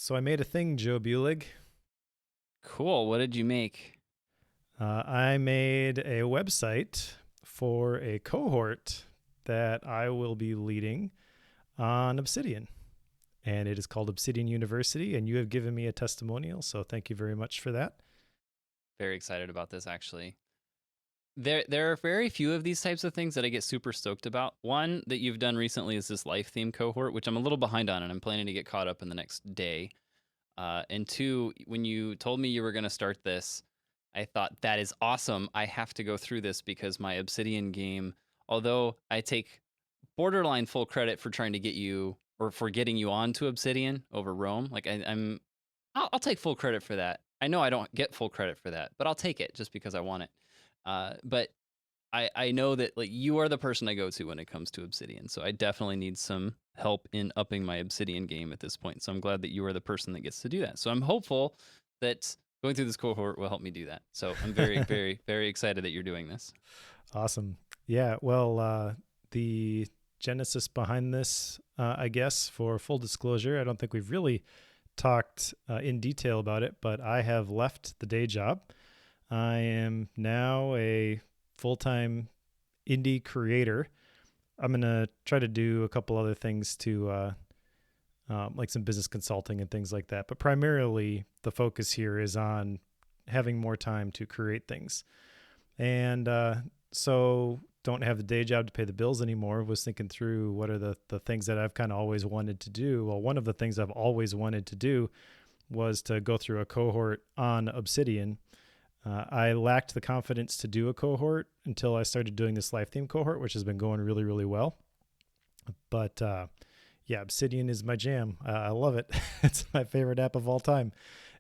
So I made a thing, Joe Bulig. Cool. What did you make? I made a website for a cohort that I will be leading on Obsidian. And it is called Obsidian University, and you have given me a testimonial, so thank you very much for that. Very excited about this actually. There are very few of these types of things that I get super stoked about. One that you've done recently is this life theme cohort, which I'm a little behind on, and I'm planning to get caught up in the next day. And two, when you told me you were going to start this, I thought that is awesome. I have to go through this because my Obsidian game, although I take borderline full credit for trying to get you or for getting you onto Obsidian over Rome, like I'll take full credit for that. I know I don't get full credit for that, but I'll take it just because I want it. But I know that like you are the person I go to when it comes to Obsidian, so I definitely need some help in upping my Obsidian game at this point. So I'm glad that you are the person that gets to do that. So I'm hopeful that going through this cohort will help me do that. So I'm very, very, very excited that you're doing this. Awesome. Yeah, well, the genesis behind this, I guess, for full disclosure, I don't think we've really talked in detail about it, but I have left the day job. I am now a full-time indie creator. I'm going to try to do a couple other things to like some business consulting and things like that. But primarily the focus here is on having more time to create things. And so don't have the day job to pay the bills anymore. Was thinking through what are the things that I've kind of always wanted to do. Well, one of the things I've always wanted to do was to go through a cohort on Obsidian. I lacked the confidence to do a cohort until I started doing this life theme cohort, which has been going really, really well. But yeah, Obsidian is my jam. I love it. It's my favorite app of all time.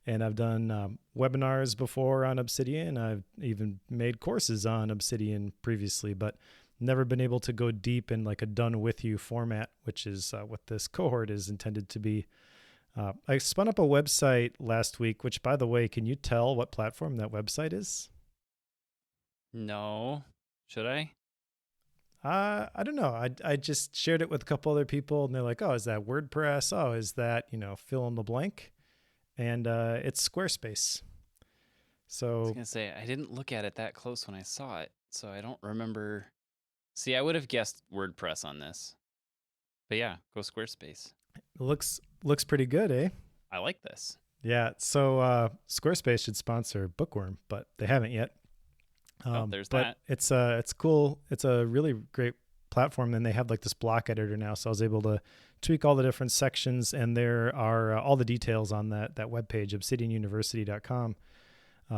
And I've done webinars before on Obsidian. I've even made courses on Obsidian previously, but never been able to go deep in like a done with you format, which is what this cohort is intended to be. I spun up a website last week, which, by the way, can you tell what platform that website is? No, should I? I don't know. I just shared it with a couple other people, and they're like, "Oh, is that WordPress? Oh, is that fill in the blank?" And it's Squarespace. I was So gonna say I didn't look at it that close when I saw it, so I don't remember. See, I would have guessed WordPress on this, but yeah, go Squarespace. it looks pretty good, eh? I like this. Yeah. So Squarespace should sponsor Bookworm, but they haven't yet. Oh, there's But that. it's cool. It's a really great platform, and they have like this block editor now, so I was able to tweak all the different sections, and there are all the details on that webpage, obsidianuniversity.com.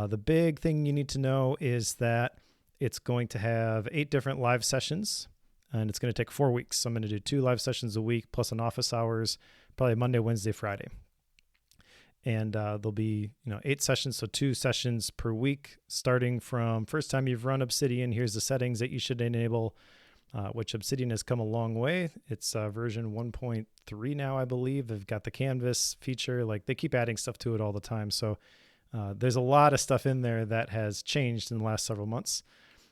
The big thing you need to know is that it's going to have 8 different live sessions, and it's going to take 4 weeks. So I'm going to do 2 live sessions a week plus an office hours, probably Monday, Wednesday, Friday. And there'll be 8 sessions, so 2 sessions per week, starting from first time you've run Obsidian. Here's the settings that you should enable, which Obsidian has come a long way. It's version 1.3 now, I believe. They've got the canvas feature. Like, they keep adding stuff to it all the time. So there's a lot of stuff in there that has changed in the last several months,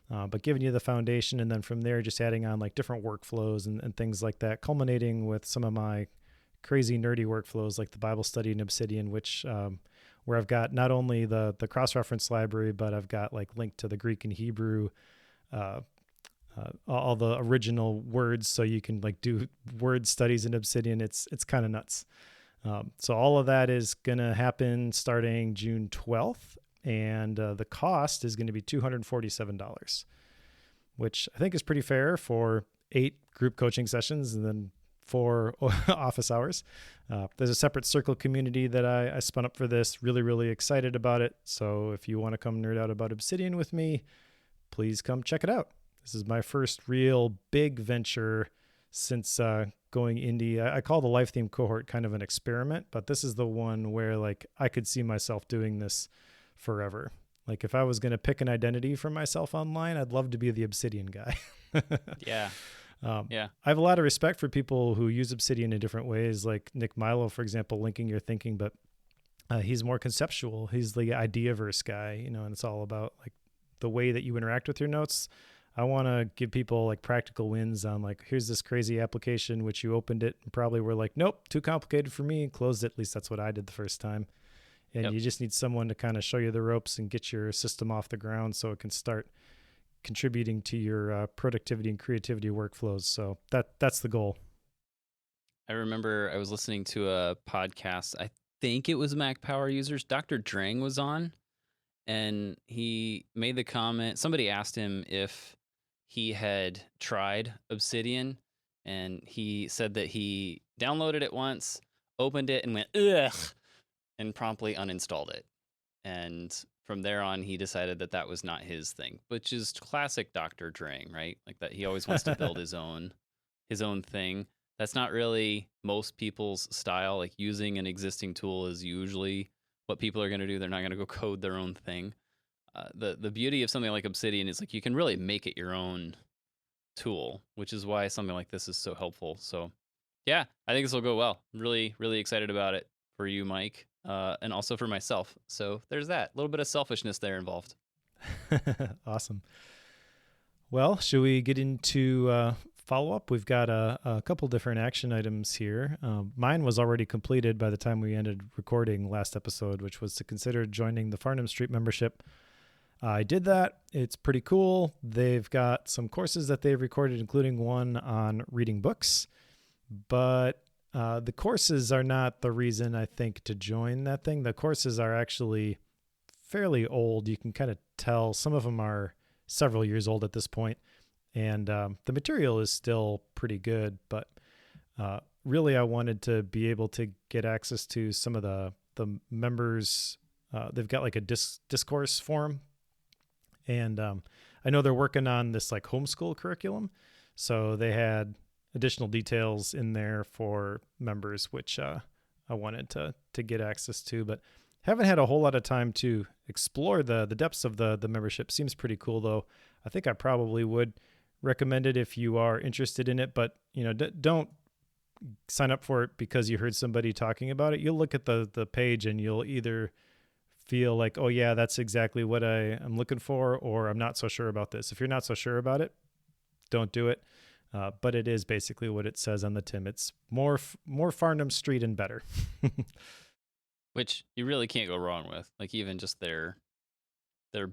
but giving you the foundation, and then from there just adding on like different workflows and things like that, culminating with some of my crazy nerdy workflows like the Bible study in Obsidian, which where I've got not only the cross-reference library, but I've got like linked to the Greek and Hebrew, all the original words, so you can like do word studies in Obsidian. It's kind of nuts. So all of that is going to happen starting June 12th, and the cost is going to be $247, which I think is pretty fair for 8 group coaching sessions and then 4 office hours. There's a separate circle community that I spun up for this. Really, really excited about it. So if you want to come nerd out about Obsidian with me, please come check it out. This is my first real big venture since going indie. I call the life theme cohort kind of an experiment, but this is the one where like I could see myself doing this forever. Like if I was going to pick an identity for myself online, I'd love to be the Obsidian guy. Yeah. Yeah. I have a lot of respect for people who use Obsidian in different ways, like Nick Milo, for example, linking your thinking, but he's more conceptual. He's the idea verse guy, and it's all about like the way that you interact with your notes. I want to give people like practical wins on like, here's this crazy application, which you opened it and probably were like, nope, too complicated for me, and closed it. At least that's what I did the first time. And Yep. you just need someone to kind of show you the ropes and get your system off the ground so it can start contributing to your productivity and creativity workflows. So that's the goal. I remember I was listening to a podcast. I think it was Mac Power Users. Dr. Drang was on, and he made the comment. Somebody asked him if he had tried Obsidian, and he said that he downloaded it once, opened it, and went, ugh, and promptly uninstalled it. And from there on, he decided that that was not his thing, which is classic Dr. Drang, right? Like that he always wants to build his own thing. That's not really most people's style. Like using an existing tool is usually what people are going to do. They're not going to go code their own thing. The beauty of something like Obsidian is like you can really make it your own tool, which is why something like this is so helpful. So yeah, I think this will go well. I'm really, really excited about it for you, Mike, and also for myself. So there's that. A little bit of selfishness there involved. Awesome. Well, should we get into follow up? We've got a couple different action items here. Mine was already completed by the time we ended recording last episode, which was to consider joining the Farnham Street membership. I did that. It's pretty cool. They've got some courses that they've recorded, including one on reading books. But the courses are not the reason, I think, to join that thing. The courses are actually fairly old. You can kind of tell some of them are several years old at this point. And the material is still pretty good. But really, I wanted to be able to get access to some of the members. They've got like a discourse forum. And I know they're working on this like homeschool curriculum. So they had additional details in there for members, which I wanted to get access to, but haven't had a whole lot of time to explore the depths of the membership. Seems pretty cool though. I think I probably would recommend it if you are interested in it, but don't sign up for it because you heard somebody talking about it. You'll look at the page and you'll either feel like, oh yeah, that's exactly what I'm looking for, or I'm not so sure about this. If you're not so sure about it, don't do it. But it is basically what it says on the tin. It's more Farnham Street and better. Which you really can't go wrong with. Like even just their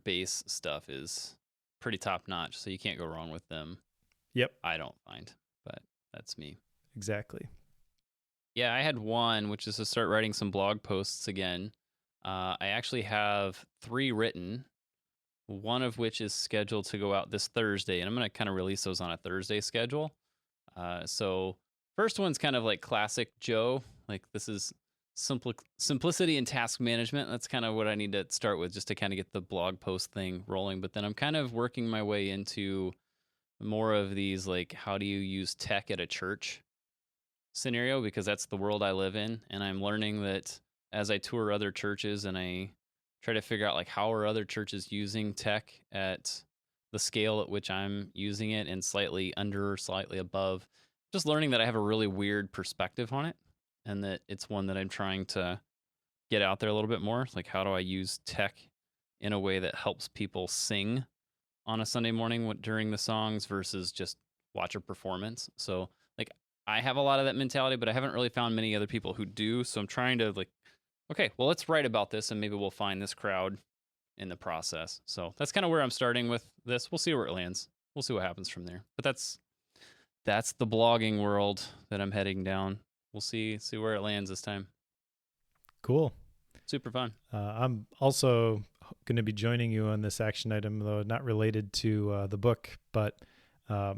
base stuff is pretty top notch, so you can't go wrong with them. Yep. I don't find, but that's me. Exactly. Yeah, I had one, which is to start writing some blog posts again. I actually have 3 written, one of which is scheduled to go out this Thursday, and I'm going to kind of release those on a Thursday schedule. So first one's kind of like classic Joe. Like this is simplicity and task management. That's kind of what I need to start with just to kind of get the blog post thing rolling. But then I'm kind of working my way into more of these, like, how do you use tech at a church scenario? Because that's the world I live in. And I'm learning that as I tour other churches and I try to figure out like how are other churches using tech at the scale at which I'm using it and slightly under or slightly above, just learning that I have a really weird perspective on it and that it's one that I'm trying to get out there a little bit more. Like, how do I use tech in a way that helps people sing on a Sunday morning during the songs versus just watch a performance? So like I have a lot of that mentality, but I haven't really found many other people who do. So I'm trying to like, okay, well, let's write about this and maybe we'll find this crowd in the process. So that's kind of where I'm starting with this. We'll see where it lands. We'll see what happens from there. But that's the blogging world that I'm heading down. We'll see where it lands this time. Cool. Super fun. I'm also going to be joining you on this action item, though not related to the book, but I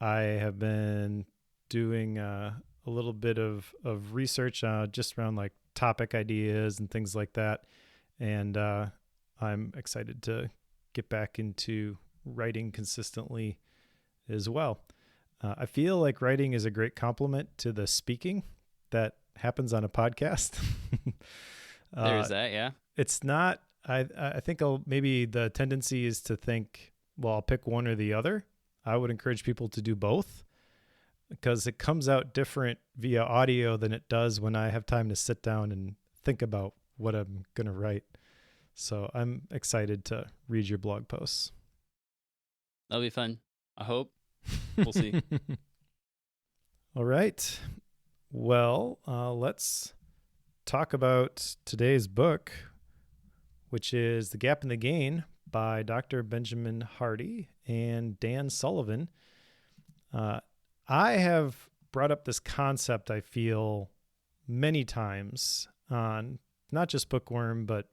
have been doing a little bit of research just around like topic ideas and things like that. And I'm excited to get back into writing consistently as well. I feel like writing is a great complement to the speaking that happens on a podcast. There's that, yeah. It's not, I think maybe the tendency is to think, well, I'll pick one or the other. I would encourage people to do both because it comes out different via audio than it does when I have time to sit down and think about what I'm going to write. So I'm excited to read your blog posts. That'll be fun. I hope. We'll see. All right. Well, let's talk about today's book, which is The Gap and the Gain by Dr. Benjamin Hardy and Dan Sullivan. I have brought up this concept, I feel, many times on not just Bookworm, but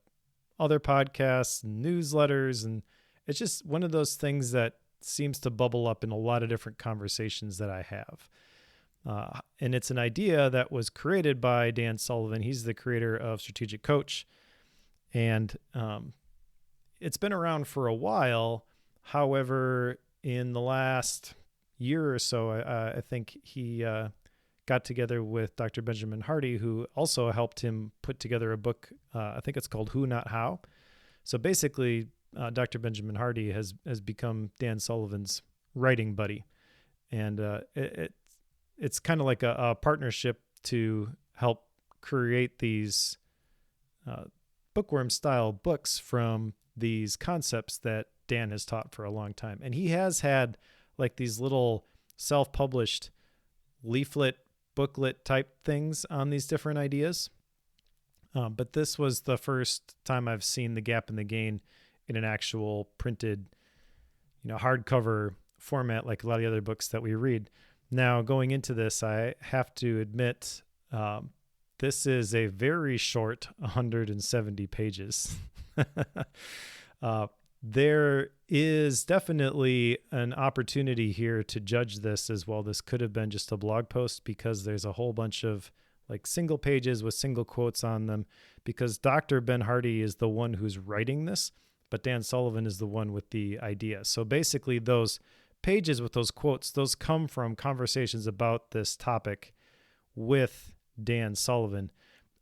other podcasts and newsletters. And it's just one of those things that seems to bubble up in a lot of different conversations that I have. And it's an idea that was created by Dan Sullivan. He's the creator of Strategic Coach. And it's been around for a while. However, in the last year or so, I think he got together with Dr. Benjamin Hardy, who also helped him put together a book. I think it's called Who Not How. So basically, Dr. Benjamin Hardy has become Dan Sullivan's writing buddy. And it's kind of like a partnership to help create these bookworm-style books from these concepts that Dan has taught for a long time. And he has had like these little self-published leaflet, booklet type things on these different ideas. But this was the first time I've seen The Gap and the Gain in an actual printed, hardcover format like a lot of the other books that we read. Now, going into this, I have to admit, this is a very short 170 pages. There is definitely an opportunity here to judge this as well. This could have been just a blog post because there's a whole bunch of like single pages with single quotes on them, because Dr. Ben Hardy is the one who's writing this, but Dan Sullivan is the one with the idea. So basically those pages with those quotes, those come from conversations about this topic with Dan Sullivan.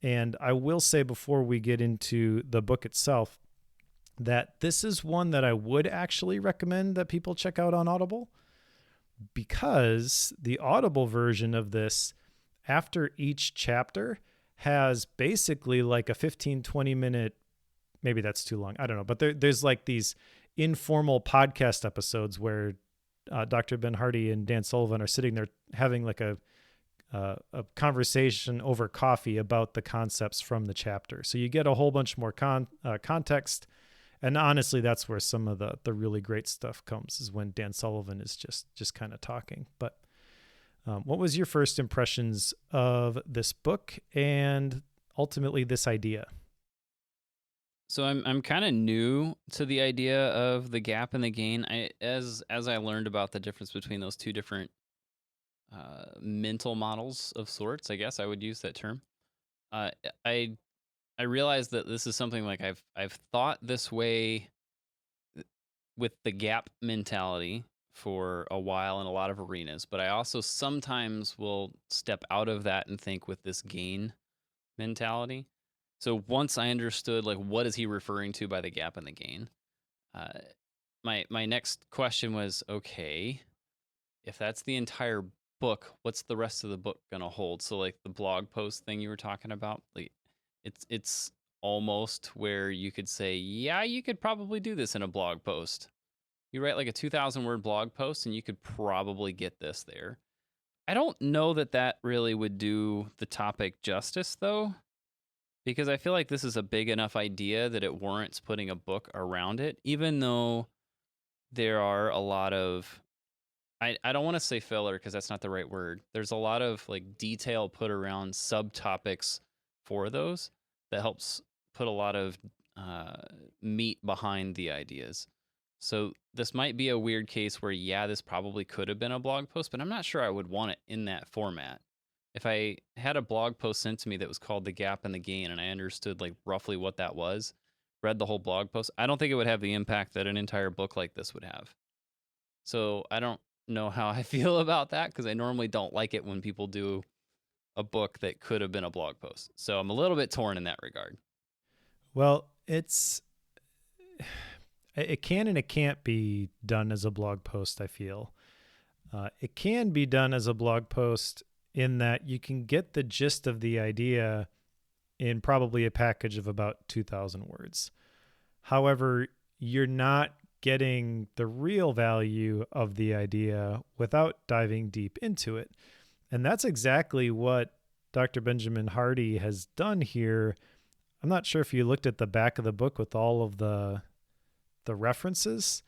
And I will say before we get into the book itself, that this is one that I would actually recommend that people check out on Audible, because the Audible version of this, after each chapter, has basically like a 15, 20 minute, maybe that's too long, I don't know, but there's like these informal podcast episodes where Dr. Ben Hardy and Dan Sullivan are sitting there having like a conversation over coffee about the concepts from the chapter. So you get a whole bunch more context. And honestly, that's where some of the really great stuff comes, is when Dan Sullivan is just kind of talking. But what was your first impressions of this book and ultimately this idea? So I'm kind of new to the idea of The Gap and the Gain. As I learned about the difference between those two different mental models of sorts, I guess I would use that term. I realized that this is something like I've thought this way with the gap mentality for a while in a lot of arenas, but I also sometimes will step out of that and think with this gain mentality. So once I understood like what is he referring to by the gap and the gain, my next question was, okay, if that's the entire book, what's the rest of the book gonna hold? So like the blog post thing you were talking about, like it's almost where you could say, yeah, you could probably do this in a blog post. You write like a 2,000 word blog post and you could probably get this there. I don't know that really would do the topic justice though, because I feel like this is a big enough idea that it warrants putting a book around it, even though there are a lot of, I don't want to say filler because that's not the right word. There's a lot of like detail put around subtopics for those that helps put a lot of meat behind the ideas. So this might be a weird case where, yeah, this probably could have been a blog post, but I'm not sure I would want it in that format. If I had a blog post sent to me that was called The Gap and the Gain, and I understood like roughly what that was, read the whole blog post, I don't think it would have the impact that an entire book like this would have. So I don't know how I feel about that, because I normally don't like it when people do a book that could have been a blog post. So I'm a little bit torn in that regard. Well, it can and it can't be done as a blog post, I feel. It can be done as a blog post in that you can get the gist of the idea in probably a package of about 2,000 words. However, you're not getting the real value of the idea without diving deep into it. And that's exactly what Dr. Benjamin Hardy has done here. I'm not sure if you looked at the back of the book with all of the references.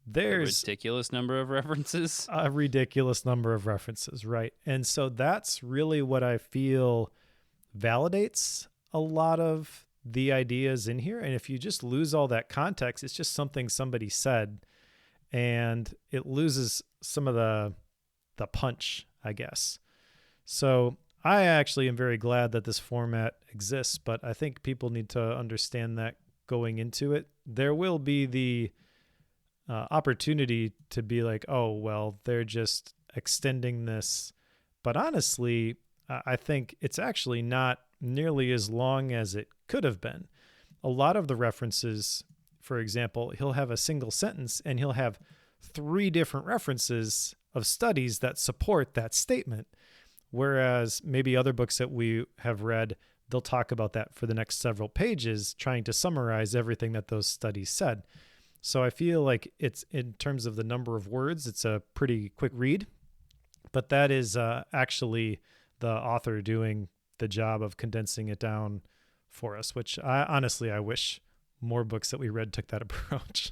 There's a ridiculous number of references. A ridiculous number of references, right? And so that's really what I feel validates a lot of the ideas in here. And if you just lose all that context, it's just something somebody said, and it loses some of the punch, I guess. So I actually am very glad that this format exists, but I think people need to understand that going into it. There will be the opportunity to be like, oh, well, they're just extending this. But honestly, I think it's actually not nearly as long as it could have been. A lot of the references, for example, he'll have a single sentence and he'll have 3 different references of studies that support that statement. Whereas maybe other books that we have read, they'll talk about that for the next several pages, trying to summarize everything that those studies said. So I feel like it's, in terms of the number of words, it's a pretty quick read, but that is actually the author doing the job of condensing it down for us, which I wish more books that we read took that approach.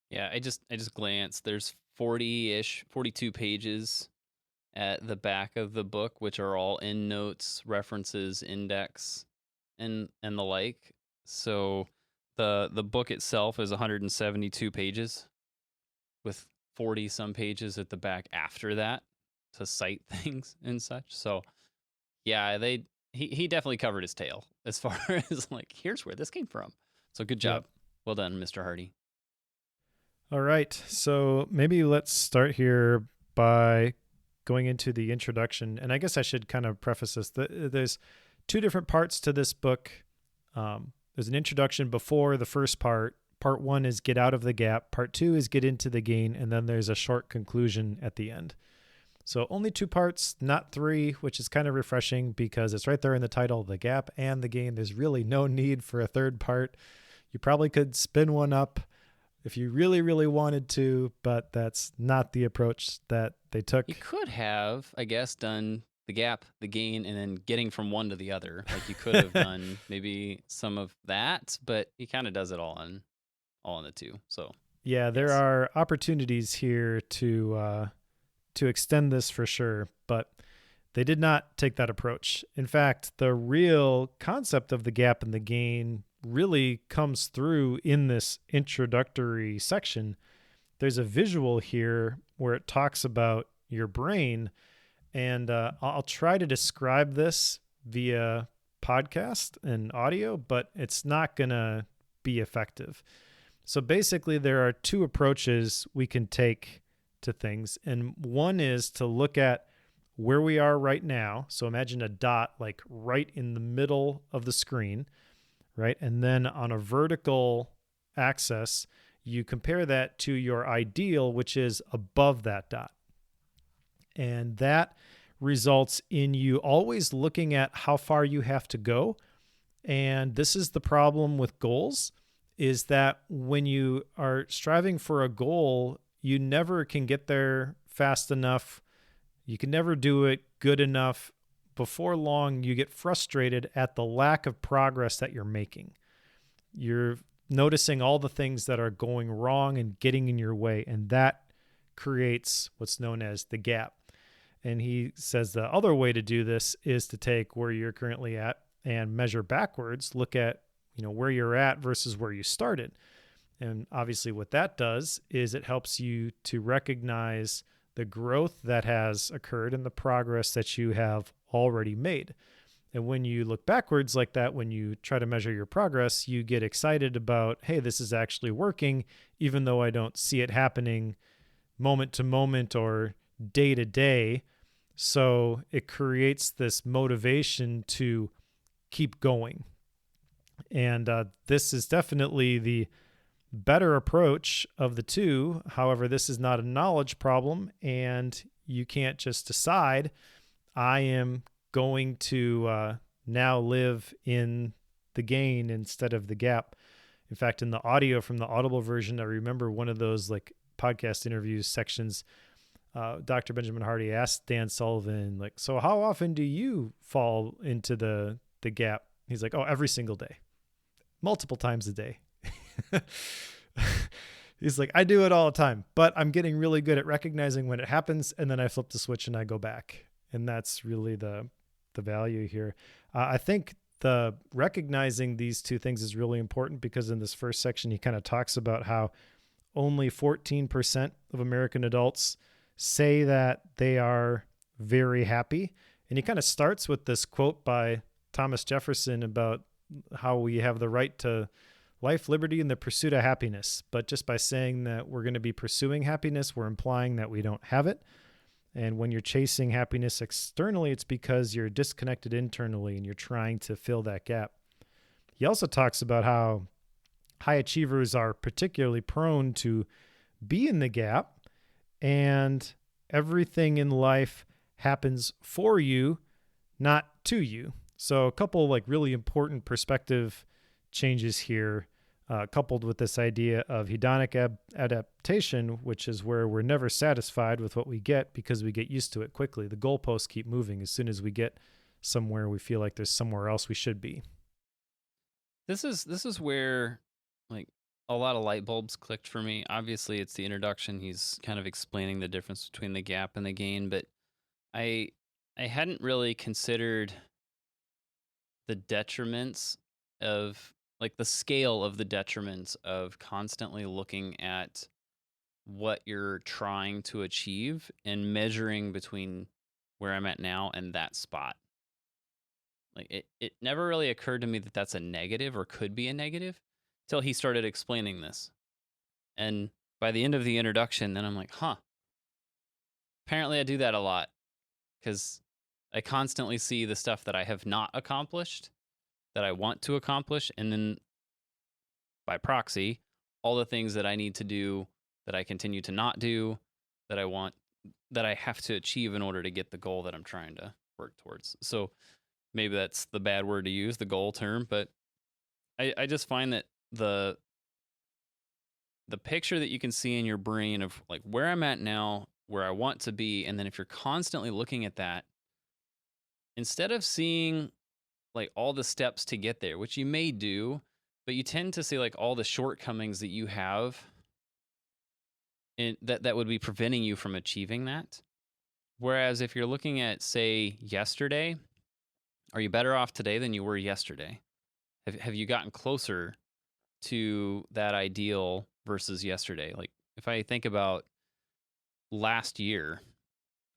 Yeah, I just glanced. There's 40-ish, 42 pages at the back of the book, which are all endnotes, references, index, and the like. So the book itself is 172 pages with 40 some pages at the back after that to cite things and such. So yeah, he definitely covered his tail as far as like, here's where this came from. So good job. Yep. Well done, Mr. Hardy. All right. So maybe let's start here by going into the introduction. And I guess I should kind of preface this. There's 2 different parts to this book. There's an introduction before the first part. Part 1 is get out of the gap. Part 2 is get into the gain. And then there's a short conclusion at the end. So only 2 parts, not 3, which is kind of refreshing because it's right there in the title, the gap and the gain. There's really no need for a third part. You probably could spin one up if you really, really wanted to, but that's not the approach that they took. You could have, I guess, done the gap, the gain, and then getting from one to the other. Like you could have done maybe some of that, but he kind of does it all in the 2. So yeah, there are opportunities here to extend this for sure, but they did not take that approach. In fact, the real concept of the gap and the gain really comes through in this introductory section. There's a visual here where it talks about your brain, and I'll try to describe this via podcast and audio, but it's not going to be effective. So basically, there are 2 approaches we can take to things, and one is to look at where we are right now. So imagine a dot like right in the middle of the screen, right? And then on a vertical axis, you compare that to your ideal, which is above that dot. And that results in you always looking at how far you have to go. And this is the problem with goals, is that when you are striving for a goal, you never can get there fast enough. You can never do it good enough. Before long, you get frustrated at the lack of progress that you're making. You're noticing all the things that are going wrong and getting in your way, and that creates what's known as the gap. And he says the other way to do this is to take where you're currently at and measure backwards, look at, where you're at versus where you started. And obviously what that does is it helps you to recognize the growth that has occurred and the progress that you have already made. And when you look backwards like that, when you try to measure your progress, you get excited about, hey, this is actually working, even though I don't see it happening moment to moment or day to day. So it creates this motivation to keep going. And this is definitely the better approach of the 2. However, this is not a knowledge problem, and you can't just decide, I am going to now live in the gain instead of the gap. In fact, in the audio from the Audible version, I remember one of those like podcast interviews sections, Dr. Benjamin Hardy asked Dan Sullivan, like, so how often do you fall into the gap? He's like, oh, every single day, multiple times a day. He's like, I do it all the time, but I'm getting really good at recognizing when it happens, and then I flip the switch and I go back. And that's really the value here. I think the recognizing these two things is really important, because in this first section, he kind of talks about how only 14% of American adults say that they are very happy. And he kind of starts with this quote by Thomas Jefferson about how we have the right to life, liberty, and the pursuit of happiness. But just by saying that we're going to be pursuing happiness, we're implying that we don't have it. And when you're chasing happiness externally, it's because you're disconnected internally and you're trying to fill that gap. He also talks about how high achievers are particularly prone to be in the gap, and everything in life happens for you, not to you. So a couple like really important perspective changes here, coupled with this idea of hedonic adaptation, which is where we're never satisfied with what we get because we get used to it quickly. The goalposts keep moving. As soon as we get somewhere, we feel like there's somewhere else we should be. This is where like a lot of light bulbs clicked for me. Obviously, it's the introduction. He's kind of explaining the difference between the gap and the gain, but I hadn't really considered the detriments of like the scale of the detriments of constantly looking at what you're trying to achieve and measuring between where I'm at now and that spot. Like it never really occurred to me that that's a negative or could be a negative till he started explaining this. And by the end of the introduction, then I'm like, huh, apparently I do that a lot, because I constantly see the stuff that I have not accomplished that I want to accomplish, and then by proxy, all the things that I need to do that I continue to not do, that I have to achieve in order to get the goal that I'm trying to work towards. So maybe that's the bad word to use, the goal term, but I just find that the picture that you can see in your brain of like where I'm at now, where I want to be, and then if you're constantly looking at that, instead of seeing like all the steps to get there, which you may do, but you tend to see like all the shortcomings that you have and that would be preventing you from achieving that. Whereas if you're looking at, say, yesterday, are you better off today than you were yesterday? Have you gotten closer to that ideal versus yesterday? Like if I think about last year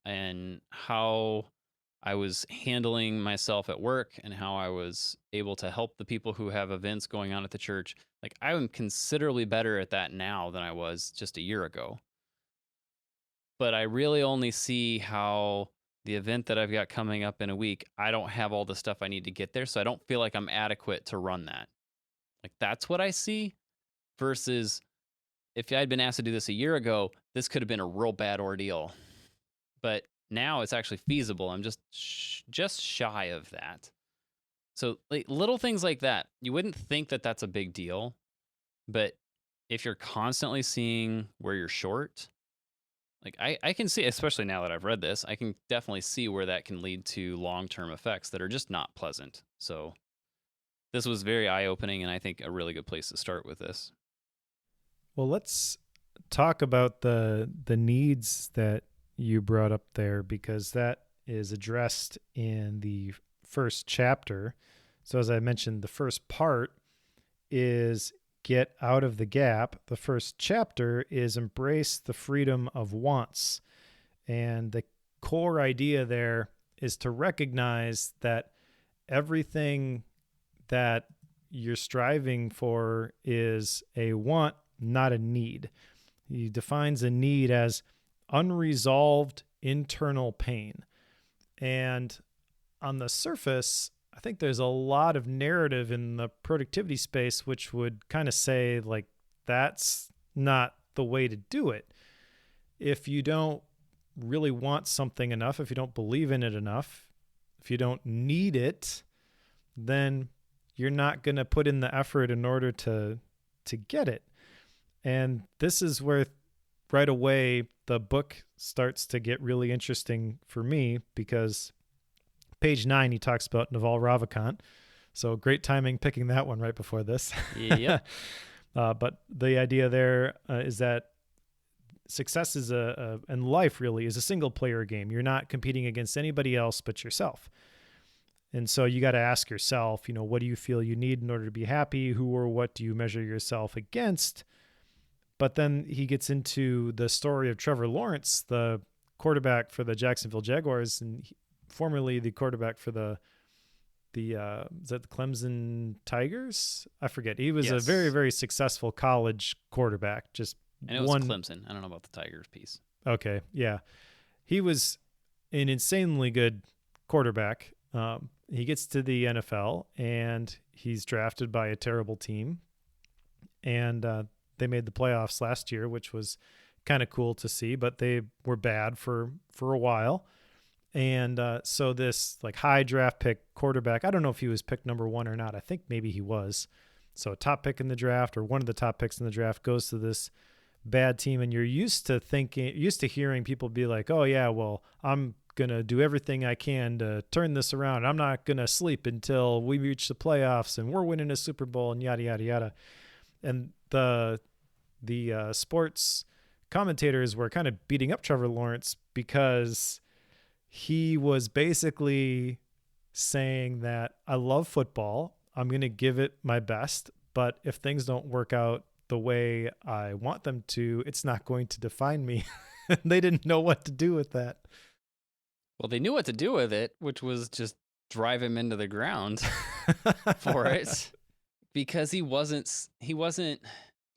and how I was handling myself at work and how I was able to help the people who have events going on at the church, like I'm considerably better at that now than I was just a year ago. But I really only see how the event that I've got coming up in a week, I don't have all the stuff I need to get there, so I don't feel like I'm adequate to run that. Like that's what I see, versus if I'd been asked to do this a year ago, this could have been a real bad ordeal. But now it's actually feasible. I'm just shy of that. So like little things like that, you wouldn't think that that's a big deal, but if you're constantly seeing where you're short, like I can see, especially now that I've read this, I can definitely see where that can lead to long-term effects that are just not pleasant. So this was very eye-opening, and I think a really good place to start with this. Well, let's talk about the needs that you brought up there, because that is addressed in the first chapter. So as I mentioned, the first part is get out of the gap. The first chapter is embrace the freedom of wants. And the core idea there is to recognize that everything that you're striving for is a want, not a need. He defines a need as unresolved internal pain. And on the surface, I think there's a lot of narrative in the productivity space which would kind of say, like, that's not the way to do it. If you don't really want something enough, if you don't believe in it enough, if you don't need it, then you're not going to put in the effort in order to to get it. And this is where right away the book starts to get really interesting for me, because page 9, he talks about Naval Ravikant. So great timing picking that one right before this. Yep. But the idea there is that success is and life really is a single player game. You're not competing against anybody else but yourself. And so you got to ask yourself, what do you feel you need in order to be happy? Who or what do you measure yourself against? But then he gets into the story of Trevor Lawrence, the quarterback for the Jacksonville Jaguars, and formerly the quarterback for the is that the Clemson Tigers? I forget. He was a very, very successful college quarterback. And it was Clemson. I don't know about the Tigers piece. Okay, yeah. He was an insanely good quarterback. He gets to the NFL, and he's drafted by a terrible team. And they made the playoffs last year, which was kind of cool to see, but they were bad for a while. And so this like high draft pick quarterback, I don't know if he was picked number 1 or not. I think maybe he was. So a top pick in the draft, or one of the top picks in the draft, goes to this bad team. And you're used to hearing people be like, oh yeah, well, I'm going to do everything I can to turn this around. I'm not going to sleep until we reach the playoffs and we're winning a Super Bowl and yada, yada, yada. And the sports commentators were kind of beating up Trevor Lawrence because he was basically saying that I love football. I'm going to give it my best, but if things don't work out the way I want them to, it's not going to define me. They didn't know what to do with that. Well, they knew what to do with it, which was just drive him into the ground for it, because he wasn't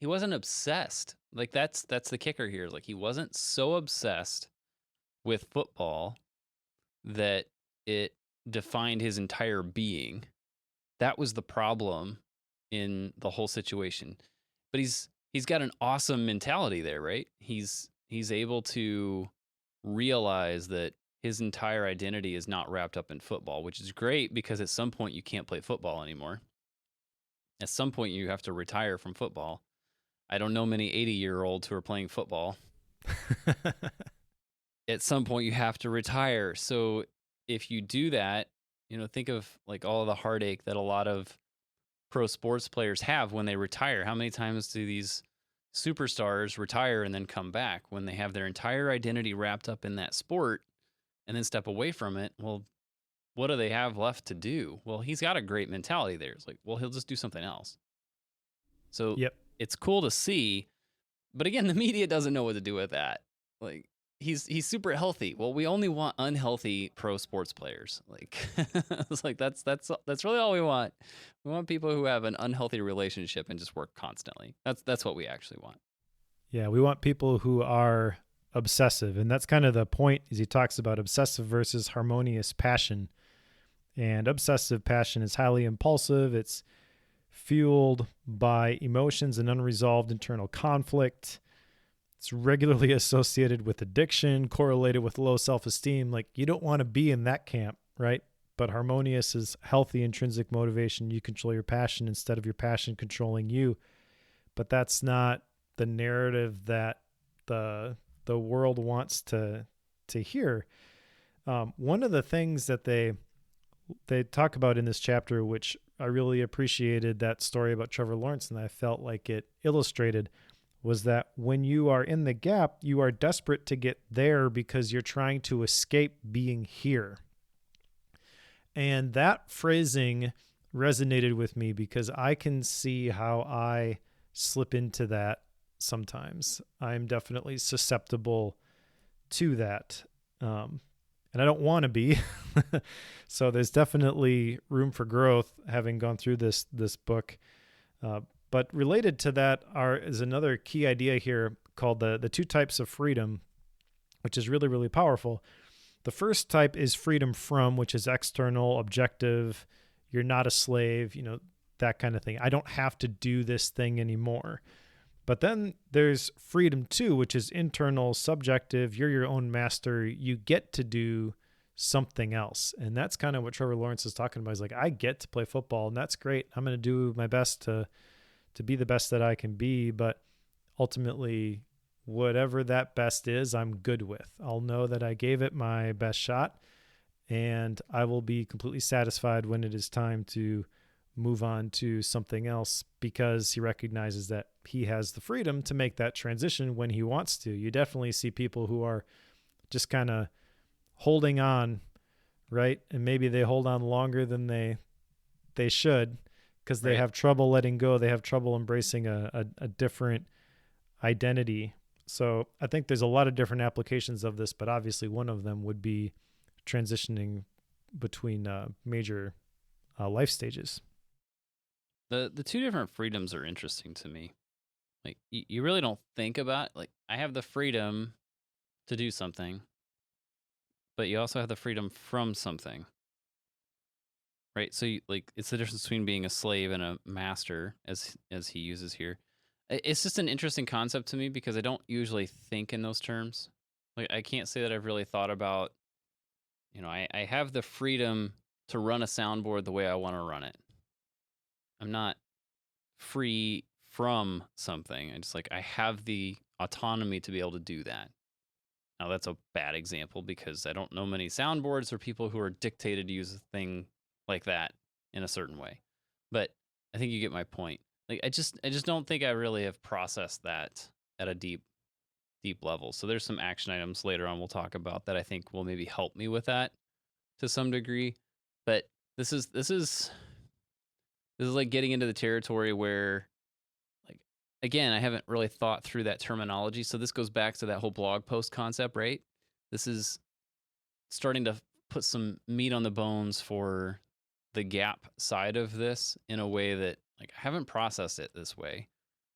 obsessed. Like that's the kicker here. Like he wasn't so obsessed with football that it defined his entire being. That was the problem in the whole situation. But he's got an awesome mentality there, right? He's able to realize that his entire identity is not wrapped up in football, which is great, because at some point you can't play football anymore. At some point you have to retire from football. I don't know many 80-year-olds who are playing football. At some point you have to retire. So if you do that, think of like all of the heartache that a lot of pro sports players have when they retire. How many times do these superstars retire and then come back when they have their entire identity wrapped up in that sport and then step away from it? Well, what do they have left to do? Well, he's got a great mentality there. It's like, well, he'll just do something else. So It's cool to see. But again, the media doesn't know what to do with that. Like, he's super healthy. Well, we only want unhealthy pro sports players. Like, it's like that's really all we want. We want people who have an unhealthy relationship and just work constantly. That's what we actually want. Yeah, we want people who are obsessive, and that's kind of the point. Is he talks about obsessive versus harmonious passion, and obsessive passion is highly impulsive. It's fueled by emotions and unresolved internal conflict. It's regularly associated with addiction, correlated with low self-esteem. Like, you don't want to be in that camp, right? But harmonious is healthy intrinsic motivation. You control your passion instead of your passion controlling you. But that's not the narrative that the world wants to hear. One of the things that they talk about in this chapter, which I really appreciated that story about Trevor Lawrence, and I felt like it illustrated, was that when you are in the gap, you are desperate to get there because you're trying to escape being here. And that phrasing resonated with me because I can see how I slip into that sometimes. I'm definitely susceptible to that. And I don't want to be. So there's definitely room for growth having gone through this book. But related to that is another key idea here called the 2 types of freedom, which is really, really powerful. The first type is freedom from, which is external, objective. You're not a slave, that kind of thing. I don't have to do this thing anymore. But then there's freedom to, which is internal, subjective. You're your own master. You get to do something else. And that's kind of what Trevor Lawrence is talking about. He's like, I get to play football, and that's great. I'm going to do my best to to be the best that I can be, but ultimately, whatever that best is, I'm good with. I'll know that I gave it my best shot, and I will be completely satisfied when it is time to move on to something else, because he recognizes that he has the freedom to make that transition when he wants to. You definitely see people who are just kind of holding on, right? And maybe they hold on longer than they should, because they have trouble letting go. They have trouble embracing a different identity. So I think there's a lot of different applications of this, but obviously one of them would be transitioning between major life stages. The two different freedoms are interesting to me. Like you really don't think about, like, I have the freedom to do something, but you also have the freedom from something, right? So like it's the difference between being a slave and a master, as he uses here. It's just an interesting concept to me because I don't usually think in those terms. Like I can't say that I've really thought about, I have the freedom to run a soundboard the way I want to run it. I'm not free from something. I have the autonomy to be able to do that. Now that's a bad example because I don't know many soundboards or people who are dictated to use a thing like that in a certain way. But I think you get my point. Like I just don't think I really have processed that at a deep level. So there's some action items later on we'll talk about that I think will maybe help me with that to some degree. But this is like getting into the territory where, like, again, I haven't really thought through that terminology. So this goes back to that whole blog post concept, right? This is starting to put some meat on the bones for the gap side of this in a way that, like, I haven't processed it this way.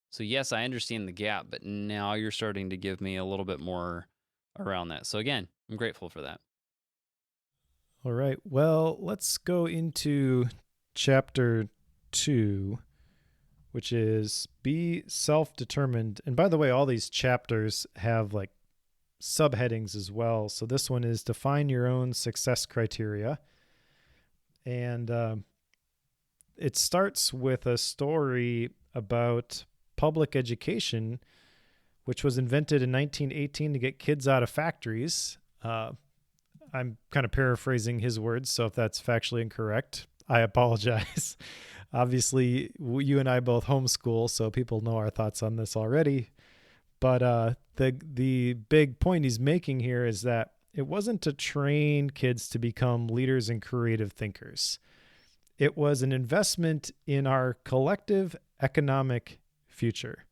So yes, I understand the gap, but now you're starting to give me a little bit more around that. So again, I'm grateful for that. All right. Well, let's go into chapter 2, which is be self-determined. And by the way, all these chapters have like subheadings as well. So this one is define your own success criteria. And it starts with a story about public education, which was invented in 1918 to get kids out of factories. I'm kind of paraphrasing his words, so if that's factually incorrect, I apologize. Obviously, you and I both homeschool, so people know our thoughts on this already. But the big point he's making here is that it wasn't to train kids to become leaders and creative thinkers. It was an investment in our collective economic future.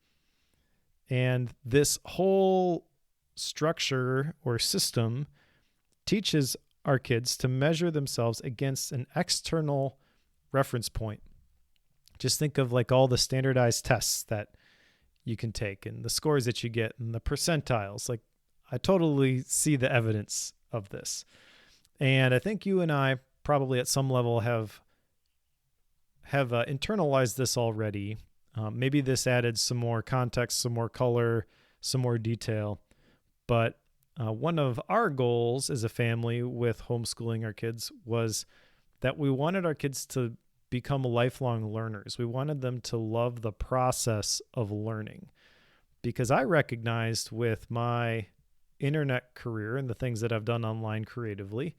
And this whole structure or system teaches our kids to measure themselves against an external reference point. Just think of like all the standardized tests that you can take and the scores that you get and the percentiles. Like, I totally see the evidence of this. And I think you and I probably at some level have internalized this already. Maybe this added some more context, some more color, some more detail. But one of our goals as a family with homeschooling our kids was that we wanted our kids to become lifelong learners. We wanted them to love the process of learning, because I recognized with my internet career and the things that I've done online creatively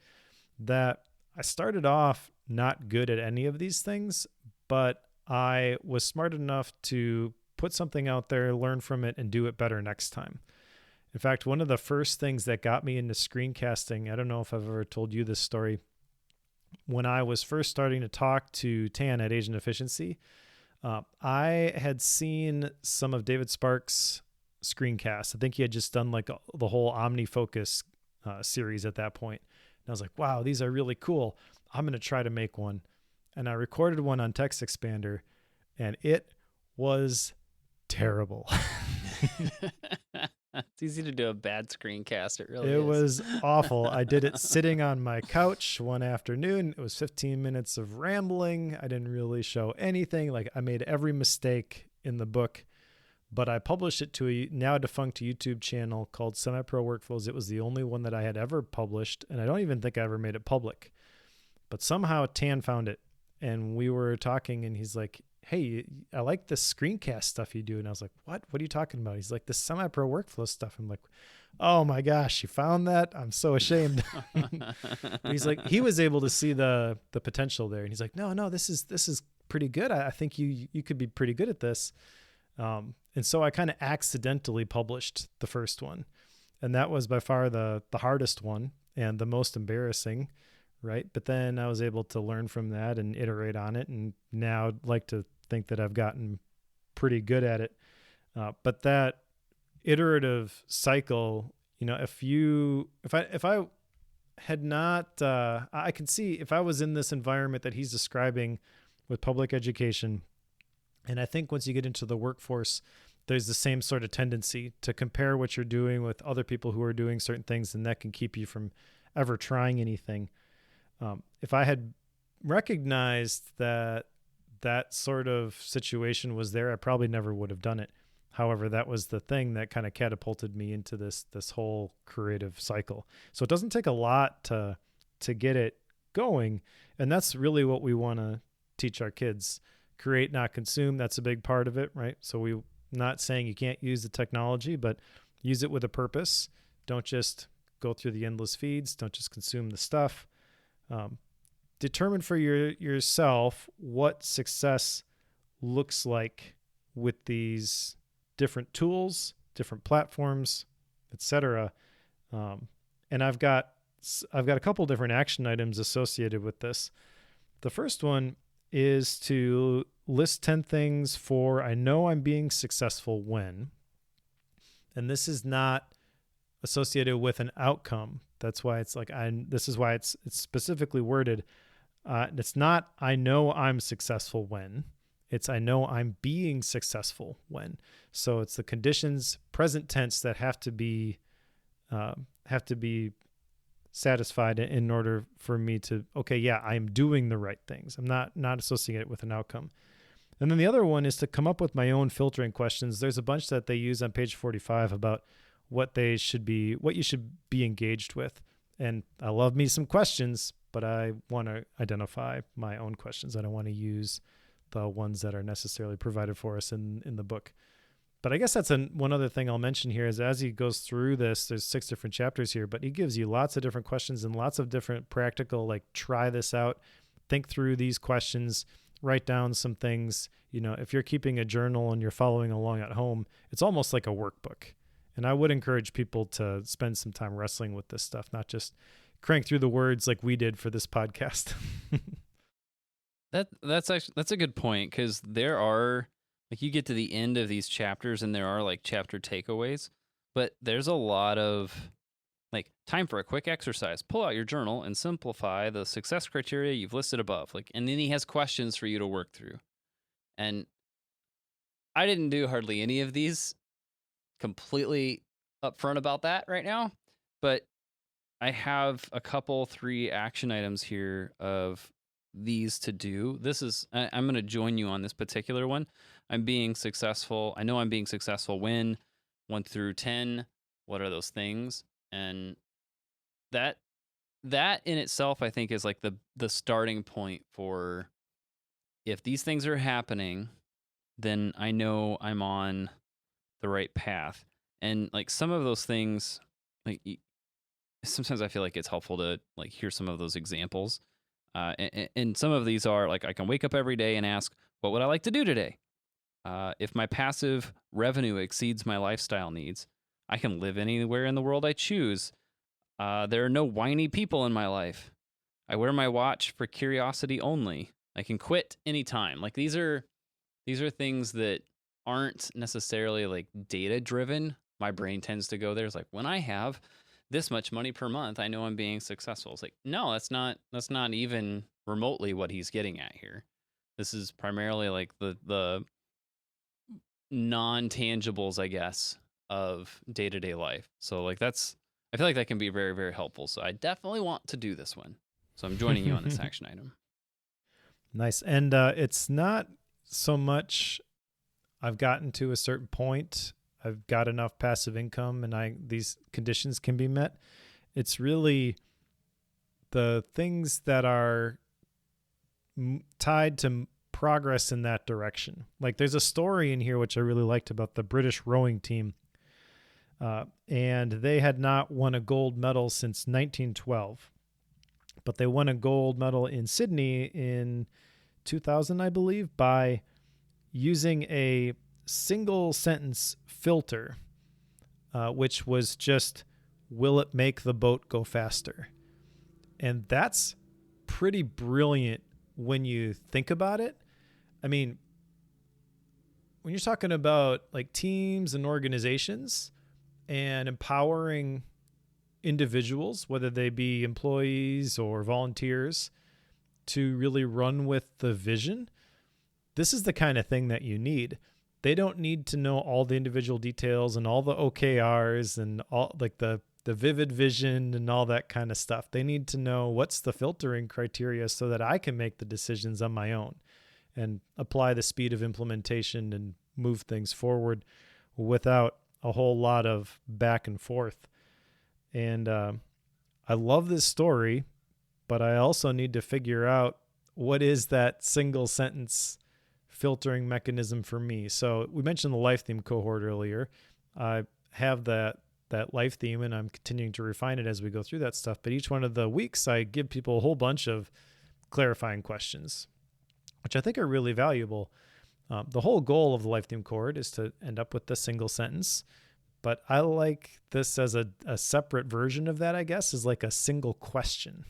that I started off not good at any of these things, but I was smart enough to put something out there, learn from it, and do it better next time. In fact, one of the first things that got me into screencasting, I don't know if I've ever told you this story, when I was first starting to talk to Tan at Asian Efficiency, I had seen some of David Sparks' screencasts. I think he had just done like the whole OmniFocus series at that point. And I was like, wow, these are really cool. I'm going to try to make one. And I recorded one on TextExpander, and it was terrible. It's easy to do a bad screencast. It really is. It was awful. I did it sitting on my couch one afternoon. It was 15 minutes of rambling. I didn't really show anything. Like, I made every mistake in the book, but I published it to a now defunct YouTube channel called Semi-Pro Workflows. It was the only one that I had ever published, and I don't even think I ever made it public. But somehow Tan found it, and we were talking, and he's like, hey, I like the screencast stuff you do. And I was like, what are you talking about? He's like, the semi-pro workflow stuff. I'm like, oh my gosh, you found that? I'm so ashamed. But he's like, he was able to see the potential there. And he's like, no, this is pretty good. I think you could be pretty good at this. And so I kind of accidentally published the first one. And that was by far the hardest one and the most embarrassing, right? But then I was able to learn from that and iterate on it. And now I'd like to think that I've gotten pretty good at it. But that iterative cycle, if I had not, I can see if I was in this environment that he's describing with public education, and I think once you get into the workforce, there's the same sort of tendency to compare what you're doing with other people who are doing certain things, and that can keep you from ever trying anything. If I had recognized that sort of situation was there, I probably never would have done it. However, that was the thing that kind of catapulted me into this whole creative cycle. So it doesn't take a lot to get it going, and that's really what we want to teach our kids. Create, not consume. That's a big part of it, right? So we're not saying you can't use the technology, but use it with a purpose. Don't just go through the endless feeds. Don't just consume the stuff. Determine for yourself what success looks like with these different tools, different platforms, etc. And I've got a couple different action items associated with this. The first one is to list 10 things for I know I'm being successful when. And this is not associated with an outcome. That's why it's like this is why it's specifically worded. It's not I know I'm successful when. It's I know I'm being successful when. So it's the conditions, present tense, that have to be satisfied in order for me to, okay, yeah, I'm doing the right things. I'm not associating it with an outcome. And then the other one is to come up with my own filtering questions. There's a bunch that they use on page 45 about what you should be engaged with. And I love me some questions, but I want to identify my own questions. I don't want to use the ones that are necessarily provided for us in the book. But I guess that's one other thing I'll mention here is as he goes through this, there's 6 different chapters here, but he gives you lots of different questions and lots of different practical, like, try this out, think through these questions, write down some things. If you're keeping a journal and you're following along at home, it's almost like a workbook. And I would encourage people to spend some time wrestling with this stuff, not just crank through the words like we did for this podcast. That's a good point, because there are, like, you get to the end of these chapters and there are like chapter takeaways, but there's a lot of like time for a quick exercise. Pull out your journal and simplify the success criteria you've listed above. And then he has questions for you to work through. And I didn't do hardly any of these, completely upfront about that right now, but I have a couple 3 action items here of these to do. I'm going to join you on this particular one. I'm being successful. I know I'm being successful when 1 through 10. What are those things? And that in itself, I think, is like the starting point for, if these things are happening, then I know I'm on the right path. And like some of those things, like sometimes I feel like it's helpful to like hear some of those examples. And some of these are like, I can wake up every day and ask, what would I like to do today? If my passive revenue exceeds my lifestyle needs, I can live anywhere in the world I choose. There are no whiny people in my life. I wear my watch for curiosity only. I can quit anytime. Like these are things that aren't necessarily like data driven. My brain tends to go there. It's like, when I have this much money per month, I know I'm being successful. It's like, no, that's not even remotely what he's getting at here. This is primarily like the non-tangibles, I guess, of day-to-day life. So like I feel like that can be very, very helpful. So I definitely want to do this one. So I'm joining you on this action item. Nice. And it's not so much I've gotten to a certain point, I've got enough passive income and these conditions can be met. It's really the things that are tied to progress in that direction. Like there's a story in here which I really liked about the British rowing team. And they had not won a gold medal since 1912. But they won a gold medal in Sydney in 2000, I believe, by using a single sentence filter, which was just, will it make the boat go faster? And that's pretty brilliant when you think about it. I mean, when you're talking about like teams and organizations and empowering individuals, whether they be employees or volunteers, to really run with the vision, this is the kind of thing that you need. They don't need to know all the individual details and all the OKRs and all like the vivid vision and all that kind of stuff. They need to know what's the filtering criteria so that I can make the decisions on my own and apply the speed of implementation and move things forward without a whole lot of back and forth. And I love this story, but I also need to figure out what is that single sentence filtering mechanism for me. So we mentioned the life theme cohort earlier. I have that life theme, and I'm continuing to refine it as we go through that stuff. But each one of the weeks, I give people a whole bunch of clarifying questions, which I think are really valuable. The whole goal of the life theme cohort is to end up with the single sentence. But I like this as a separate version of that, I guess, is like a single question,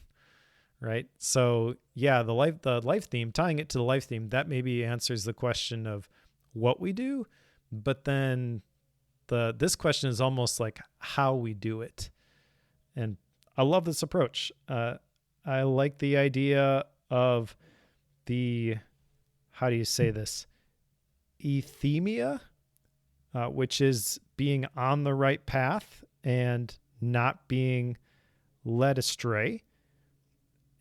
right? So yeah, the life theme, tying it to the life theme, that maybe answers the question of what we do, but then this question is almost like how we do it. And I love this approach. I like the idea of the, how do you say this? Euthymia, which is being on the right path and not being led astray.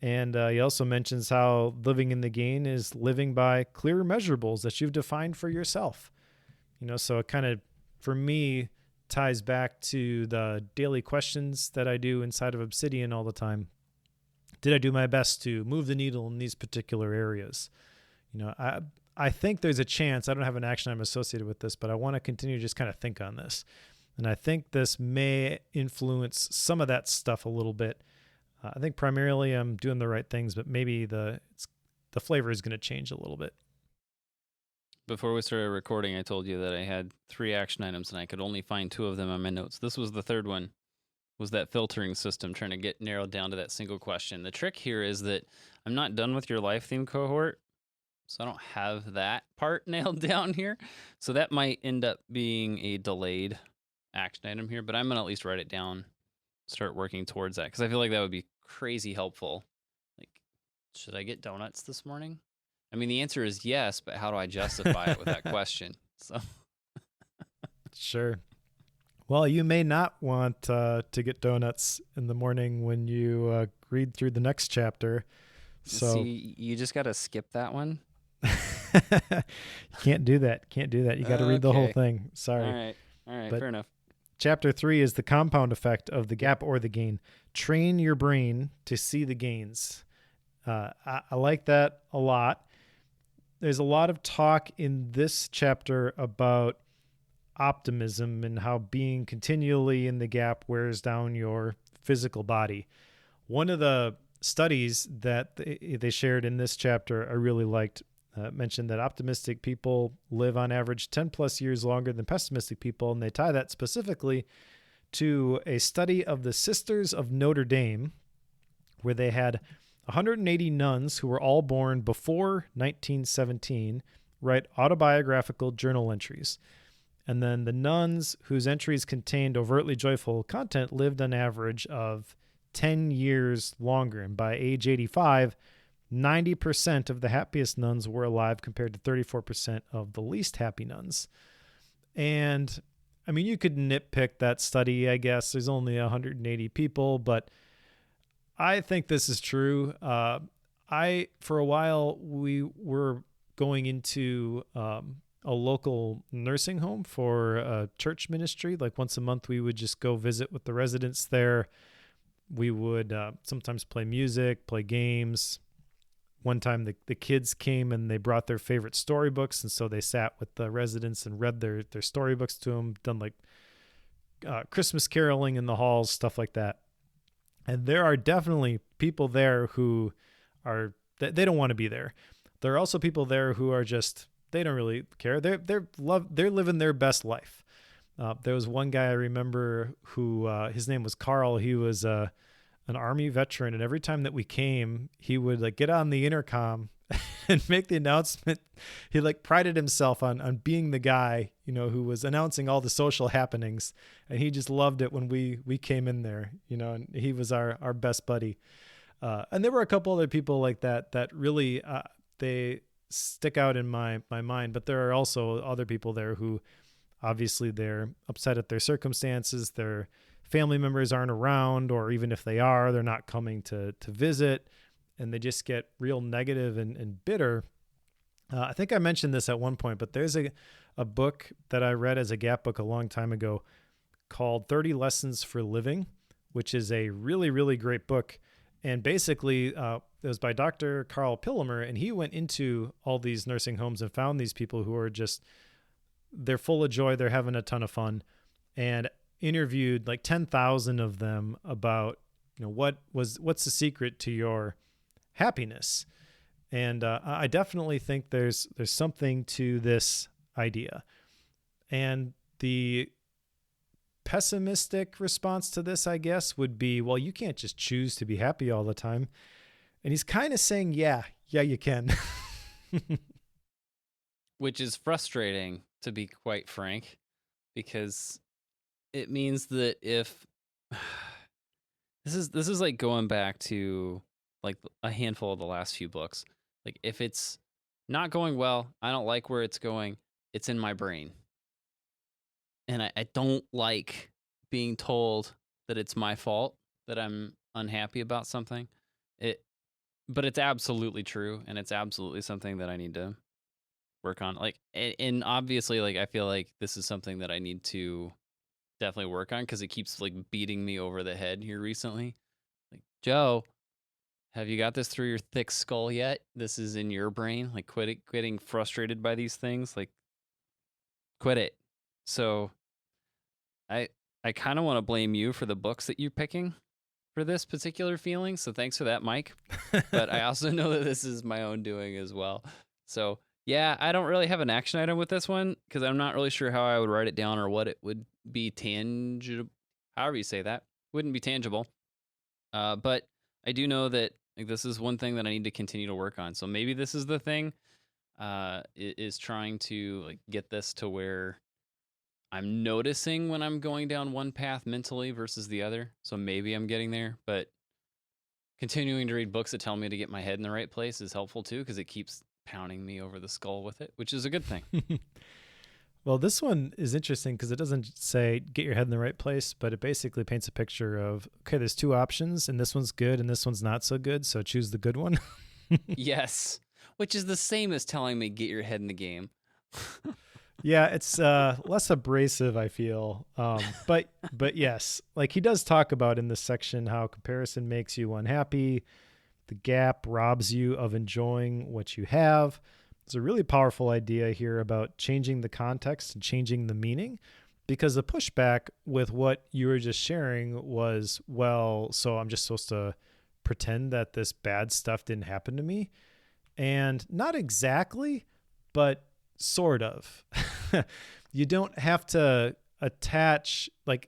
And he also mentions how living in the gain is living by clear measurables that you've defined for yourself. So it kind of, for me, ties back to the daily questions that I do inside of Obsidian all the time. Did I do my best to move the needle in these particular areas? I think there's a chance, I don't have an action item associated with this, but I want to continue to just kind of think on this. And I think this may influence some of that stuff a little bit. I think primarily I'm doing the right things, but maybe the flavor is going to change a little bit. Before we started recording, I told you that I had 3 action items and I could only find 2 of them on my notes. This was the third one, was that filtering system, trying to get narrowed down to that single question. The trick here is that I'm not done with your life theme cohort, so I don't have that part nailed down here. So that might end up being a delayed action item here, but I'm going to at least write it down, start working towards that, because I feel like that would be crazy helpful. Like, should I get donuts this morning? I mean, the answer is yes, but how do I justify it with that question? So, Sure. Well, you may not want to get donuts in the morning when you read through the next chapter. So see, you just got to skip that one. Can't do that. You got to read the whole thing. Sorry. All right. But Fair enough. Chapter 3 is the compound effect of the gap or the gain. Train your brain to see the gains. I like that a lot. There's a lot of talk in this chapter about optimism and how being continually in the gap wears down your physical body. One of the studies that they shared in this chapter I really liked mentioned that optimistic people live on average 10 plus years longer than pessimistic people, and they tie that specifically to a study of the Sisters of Notre Dame, where they had 180 nuns who were all born before 1917 write autobiographical journal entries. And then the nuns whose entries contained overtly joyful content lived on average of 10 years longer. And by age 85, 90% of the happiest nuns were alive compared to 34% of the least happy nuns. And I mean, you could nitpick that study, I guess. There's only 180 people, but I think this is true. For a while, we were going into a local nursing home for a church ministry. Like once a month, we would just go visit with the residents there. We would sometimes play music, play games. one time the kids came and they brought their favorite storybooks, and so they sat with the residents and read their storybooks to them, done like Christmas caroling in the halls, stuff like that. And there are definitely people there who are, they don't want to be there. There are also people there who are just, they don't really care. They're living their best life. There was one guy I remember who, his name was Carl. He was an Army veteran, and every time that we came, he would like get on the intercom and make the announcement. He like prided himself on being the guy, who was announcing all the social happenings, and he just loved it when we came in there, and he was our best buddy. And there were a couple other people like that really they stick out in my mind, but there are also other people there who obviously they're upset at their circumstances. Their family members aren't around, or even if they are, they're not coming to visit, and they just get real negative and bitter. I think I mentioned this at one point, but there's a book that I read as a gap book a long time ago called 30 Lessons for Living, which is a really, really great book. And basically, it was by Dr. Carl Pillemer, and he went into all these nursing homes and found these people who are just, they're full of joy, they're having a ton of fun, and interviewed like 10,000 of them about, what's the secret to your happiness. And I definitely think there's something to this idea. And the pessimistic response to this, I guess, would be, well, you can't just choose to be happy all the time. And he's kind of saying, yeah, you can. Which is frustrating, to be quite frank, because it means that if this is like going back to like a handful of the last few books, like if it's not going well, I don't like where it's going, it's in my brain. And I don't like being told that it's my fault that I'm unhappy about something. But it's absolutely true, and it's absolutely something that I need to work on. Like, and obviously, like, I feel like this is something that I need to definitely work on, because it keeps like beating me over the head here recently. Like, Joe, have you got this through your thick skull yet? This is in your brain. Like, quitting frustrated by these things. Like, quit it. So I kind of want to blame you for the books that you're picking for this particular feeling. So thanks for that, Mike. But I also know that this is my own doing as well. So yeah, I don't really have an action item with this one, because I'm not really sure how I would write it down or what it would be tangible. However you say that, wouldn't be tangible. But I do know that like this is one thing that I need to continue to work on. So maybe this is the thing, is trying to like get this to where I'm noticing when I'm going down one path mentally versus the other. So maybe I'm getting there, but continuing to read books that tell me to get my head in the right place is helpful too, because it keeps pounding me over the skull with it, which is a good thing. Well, this one is interesting because it doesn't say get your head in the right place, but it basically paints a picture of, okay, there's two options, and this one's good and this one's not so good, so choose the good one. Yes, which is the same as telling me get your head in the game. Yeah, it's less abrasive, I feel. But yes, like he does talk about in this section how comparison makes you unhappy. The gap robs you of enjoying what you have. It's a really powerful idea here about changing the context and changing the meaning, because the pushback with what you were just sharing was, well, so I'm just supposed to pretend that this bad stuff didn't happen to me. And not exactly, but sort of. You don't have to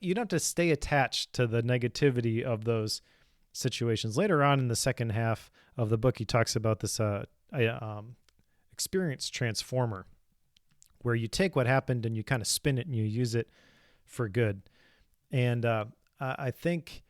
you don't have to stay attached to the negativity of those situations. Later on in the second half of the book, he talks about this experience transformer, where you take what happened and you kind of spin it and you use it for good. And I think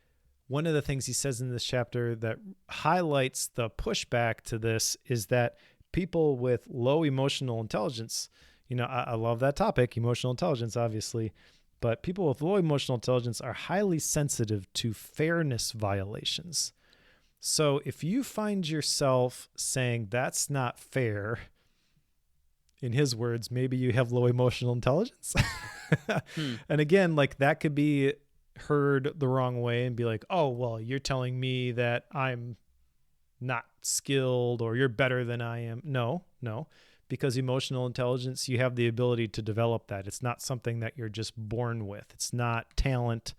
one of the things he says in this chapter that highlights the pushback to this is that people with low emotional intelligence, I love that topic, emotional intelligence, obviously, but people with low emotional intelligence are highly sensitive to fairness violations. So if you find yourself saying that's not fair, in his words, maybe you have low emotional intelligence. And again, like that could be heard the wrong way and be like, oh, well, you're telling me that I'm not skilled or you're better than I am. No, because emotional intelligence, you have the ability to develop that. It's not something that you're just born with. It's not talent.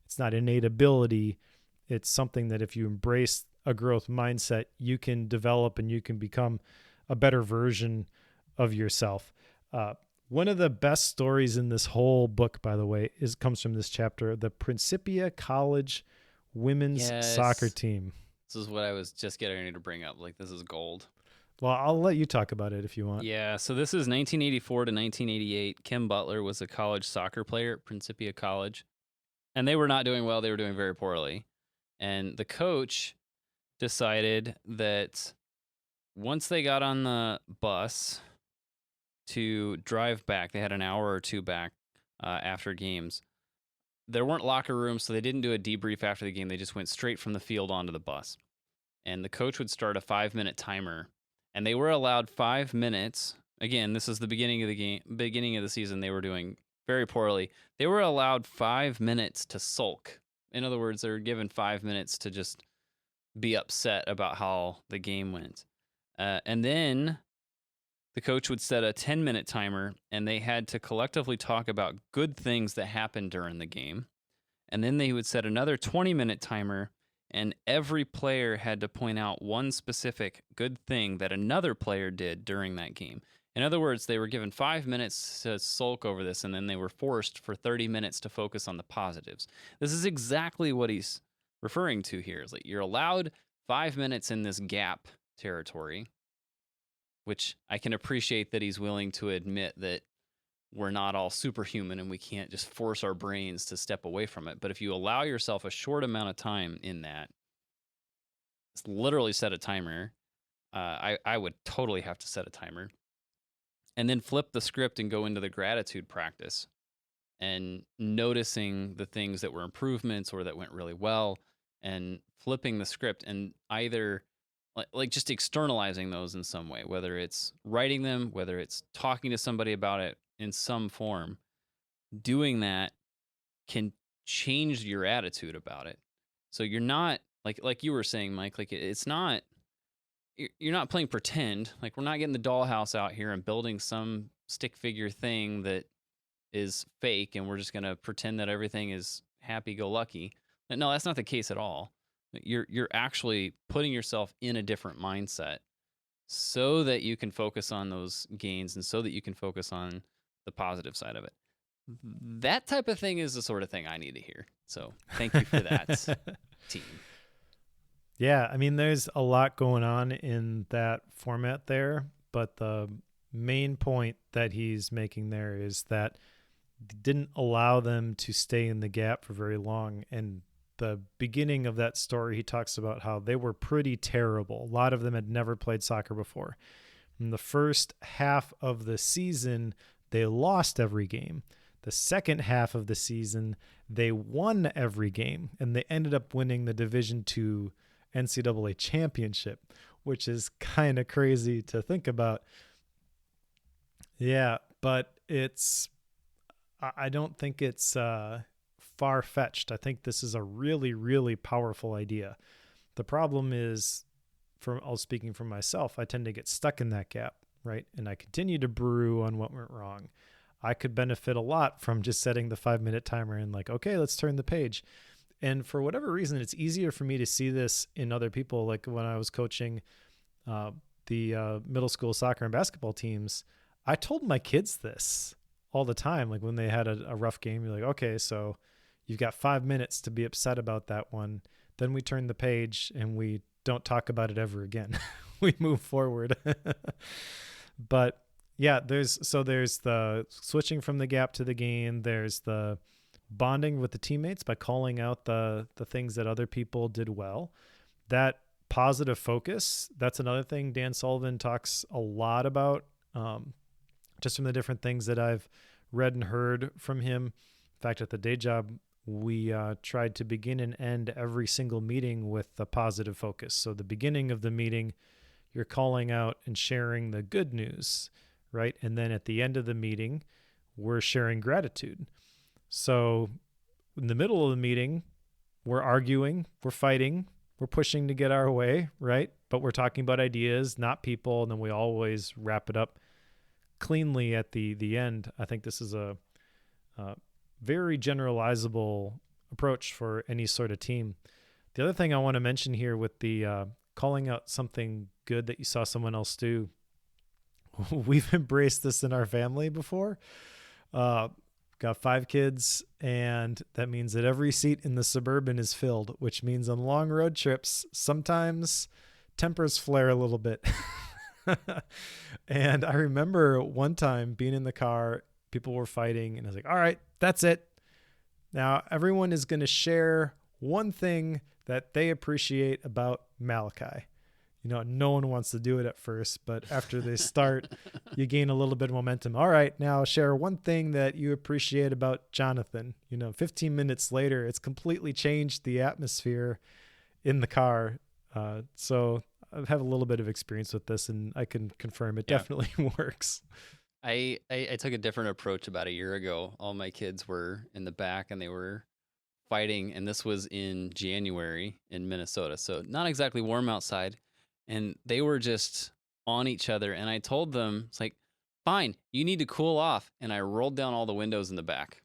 It's not innate ability. It's something that if you embrace a growth mindset, you can develop and you can become a better version of yourself. One of the best stories in this whole book, by the way, comes from this chapter, the Principia College women's soccer Yes. team. This is what I was just getting ready to bring up. Like, this is gold. Well, I'll let you talk about it if you want. Yeah, so this is 1984 to 1988. Kim Butler was a college soccer player at Principia College, and they were not doing well. They were doing very poorly. And the coach decided that once they got on the bus to drive back, they had an hour or two back after games. There weren't locker rooms, so they didn't do a debrief after the game. They just went straight from the field onto the bus. And the coach would start a 5-minute timer, and they were allowed 5 minutes. Again, this is the beginning of the game, beginning of the season. They were doing very poorly. They were allowed 5 minutes to sulk. In other words, they were given 5 minutes to just be upset about how the game went. And then the coach would set a 10-minute timer, and they had to collectively talk about good things that happened during the game. And then they would set another 20-minute timer, and every player had to point out one specific good thing that another player did during that game. In other words, they were given 5 minutes to sulk over this, and then they were forced for 30 minutes to focus on the positives. This is exactly what he's referring to here. Is like you're allowed 5 minutes in this gap territory, which I can appreciate that he's willing to admit that we're not all superhuman and we can't just force our brains to step away from it. But if you allow yourself a short amount of time in that, it's literally set a timer. I would totally have to set a timer. And then flip the script and go into the gratitude practice and noticing the things that were improvements or that went really well and flipping the script and either like just externalizing those in some way, whether it's writing them, whether it's talking to somebody about it in some form. Doing that can change your attitude about it. So you're not like you were saying, Mike, like it's not you're not playing pretend. Like we're not getting the dollhouse out here and building some stick figure thing that is fake and we're just going to pretend that everything is happy go lucky. No, that's not the case at all. You're actually putting yourself in a different mindset so that you can focus on those gains and so that you can focus on the positive side of it. That type of thing is the sort of thing I need to hear. So thank you for that, team. Yeah, I mean, there's a lot going on in that format there, but the main point that he's making there is that didn't allow them to stay in the gap for very long. And the beginning of that story, he talks about how they were pretty terrible. A lot of them had never played soccer before. In the first half of the season, they lost every game. The second half of the season, they won every game, and they ended up winning the Division II NCAA championship, which is kind of crazy to think about. Yeah, but I don't think it's far-fetched. I think this is a really, really powerful idea. The problem is, speaking for myself, I tend to get stuck in that gap, right? And I continue to brew on what went wrong. I could benefit a lot from just setting the 5-minute timer and like, okay, let's turn the page. And for whatever reason, it's easier for me to see this in other people. Like when I was coaching the middle school soccer and basketball teams, I told my kids this all the time. Like when they had a rough game, you're like, okay, so you've got 5 minutes to be upset about that one. Then we turn the page and we don't talk about it ever again. We move forward. But yeah, there's the switching from the gap to the gain. There's the bonding with the teammates by calling out the things that other people did well. That positive focus, that's another thing Dan Sullivan talks a lot about, just from the different things that I've read and heard from him. In fact, at the day job, we tried to begin and end every single meeting with a positive focus. So the beginning of the meeting, you're calling out and sharing the good news, right? And then at the end of the meeting, we're sharing gratitude. So in the middle of the meeting, we're arguing, we're fighting, we're pushing to get our way, right? But we're talking about ideas, not people, and then we always wrap it up cleanly at the end. I think this is a very generalizable approach for any sort of team. The other thing I want to mention here with the calling out something good that you saw someone else do, we've embraced this in our family before. Got 5 kids, and that means that every seat in the Suburban is filled, which means on long road trips, sometimes tempers flare a little bit. And I remember one time being in the car, people were fighting, and I was like, all right, that's it. Now everyone is going to share one thing that they appreciate about Malachi. No one wants to do it at first, but after they start, you gain a little bit of momentum. All right, now share one thing that you appreciate about Jonathan. 15 minutes later, it's completely changed the atmosphere in the car. So I have a little bit of experience with this, and I can confirm it definitely works. I took a different approach about a year ago. All my kids were in the back, and they were fighting, and this was in January in Minnesota, so not exactly warm outside. And they were just on each other. And I told them, it's like, fine, you need to cool off. And I rolled down all the windows in the back.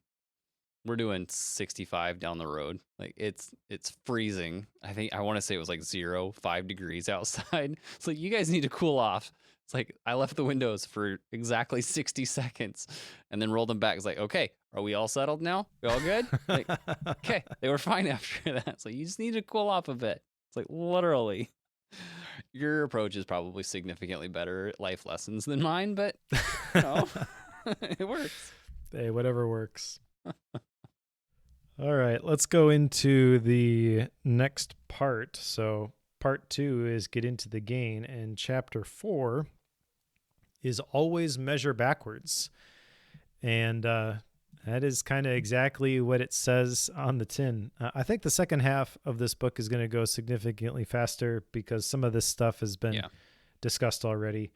We're doing 65 down the road. Like it's freezing. I want to say it was like 5 degrees outside. It's like, you guys need to cool off. It's like, I left the windows for exactly 60 seconds and then rolled them back. It's like, okay, are we all settled now? We all good? Like, okay. They were fine after that. So you just need to cool off a bit. It's like, literally. Your approach is probably significantly better life lessons than mine, but it works. Hey, whatever works. All right, let's go into the next part. So part 2 is get into the gain, and chapter 4 is always measure backwards. And that is kind of exactly what it says on the tin. I think the second half of this book is going to go significantly faster because some of this stuff has been discussed already.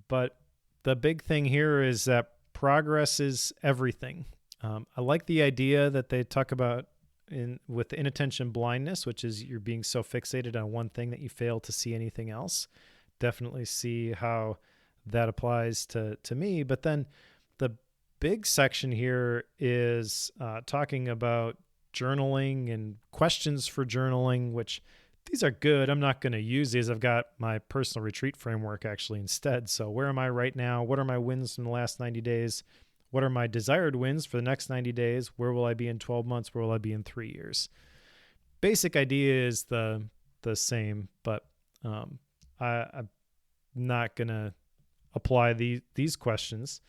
But the big thing here is that progress is everything. I like the idea that they talk about with inattention blindness, which is you're being so fixated on one thing that you fail to see anything else. Definitely see how that applies to me. But then the big section here is talking about journaling and questions for journaling, which these are good. I'm not going to use these. I've got my personal retreat framework actually instead. So where am I right now? What are my wins from the last 90 days? What are my desired wins for the next 90 days? Where will I be in 12 months? Where will I be in 3 years? Basic idea is the same, but I'm not going to apply these questions.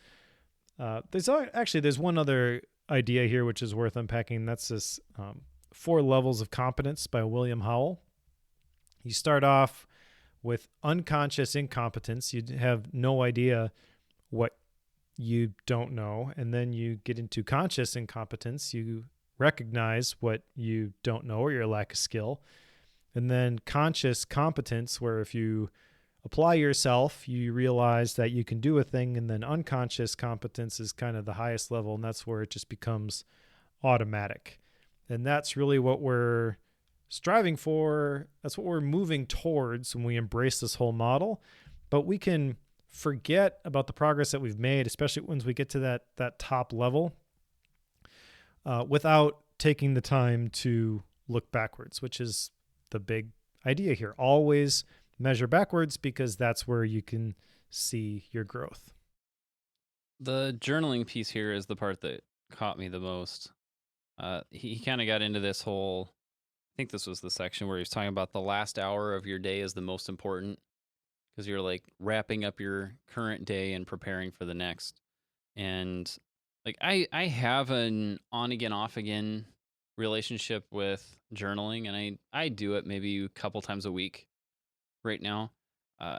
There's one other idea here which is worth unpacking. That's this 4 levels of competence by William Howell. You start off with unconscious incompetence. You have no idea what you don't know. And then you get into conscious incompetence. You recognize what you don't know or your lack of skill. And then conscious competence, where if you apply yourself, you realize that you can do a thing. And then unconscious competence is kind of the highest level, and that's where it just becomes automatic. And that's really what we're striving for. That's what we're moving towards when we embrace this whole model. But we can forget about the progress that we've made, especially once we get to that top level, without taking the time to look backwards, which is the big idea here. Always measure backwards, because that's where you can see your growth. The journaling piece here is the part that caught me the most. He kind of got into this whole, I think this was the section where he was talking about the last hour of your day is the most important, because you're like wrapping up your current day and preparing for the next. And like I have an on again, off again relationship with journaling, and I do it maybe a couple times a week right now.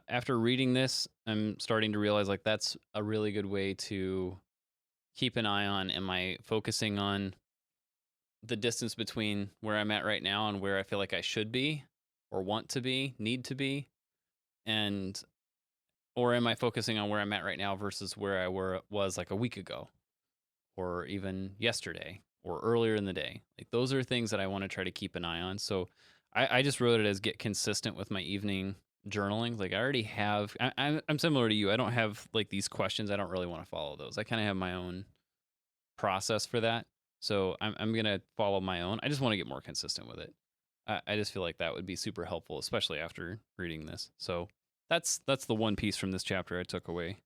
After reading this, I'm starting to realize like that's a really good way to keep an eye on, am I focusing on the distance between where I'm at right now and where I feel like I should be or want to be, need to be, and or am I focusing on where I'm at right now versus where I was like a week ago or even yesterday or earlier in the day? Like those are things that I want to try to keep an eye on. So I just wrote it as get consistent with my evening journaling. Like I already have, I'm similar to you. I don't have like these questions. I don't really want to follow those. I kind of have my own process for that. So I'm gonna follow my own. I just want to get more consistent with it. I just feel like that would be super helpful, especially after reading this. So that's the one piece from this chapter I took away.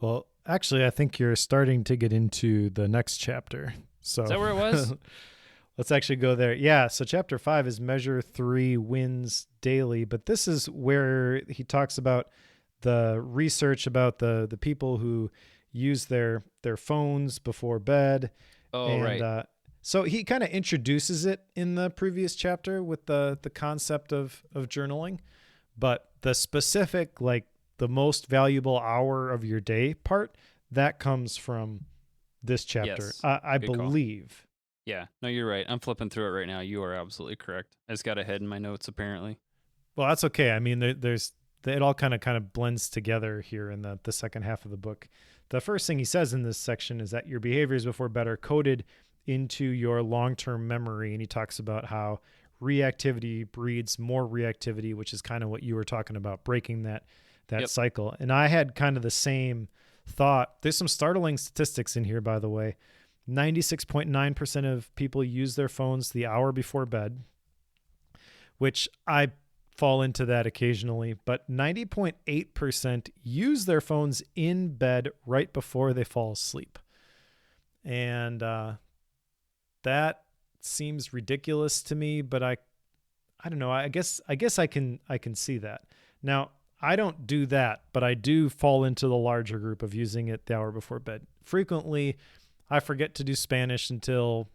Well, actually, I think you're starting to get into the next chapter. Is So that where it was? let's actually go there. Yeah. So chapter 5 is measure 3 wins daily. But this is where he talks about the research about the people who use their phones before bed. Oh, And right. so he kind of introduces it in the previous chapter with the concept of journaling. But the specific, like the most valuable hour of your day part, that comes from this chapter, Yes. I Good call. believe. Yeah. No, you're right. I'm flipping through it right now. You are absolutely correct. I just got ahead in my notes apparently. Well, that's okay. I mean, there's it all kind of blends together here in the second half of the book. The first thing he says in this section is that your behaviors before bed are coded into your long-term memory, and he talks about how reactivity breeds more reactivity, which is kind of what you were talking about, breaking that Yep. cycle. And I had kind of the same thought. There's some startling statistics in here, by the way. 96.9% of people use their phones the hour before bed, which I fall into that occasionally, but 90.8% use their phones in bed right before they fall asleep. And that seems ridiculous to me, but I don't know. I guess I can see that. Now, I don't do that, but I do fall into the larger group of using it the hour before bed. Frequently, I forget to do Spanish until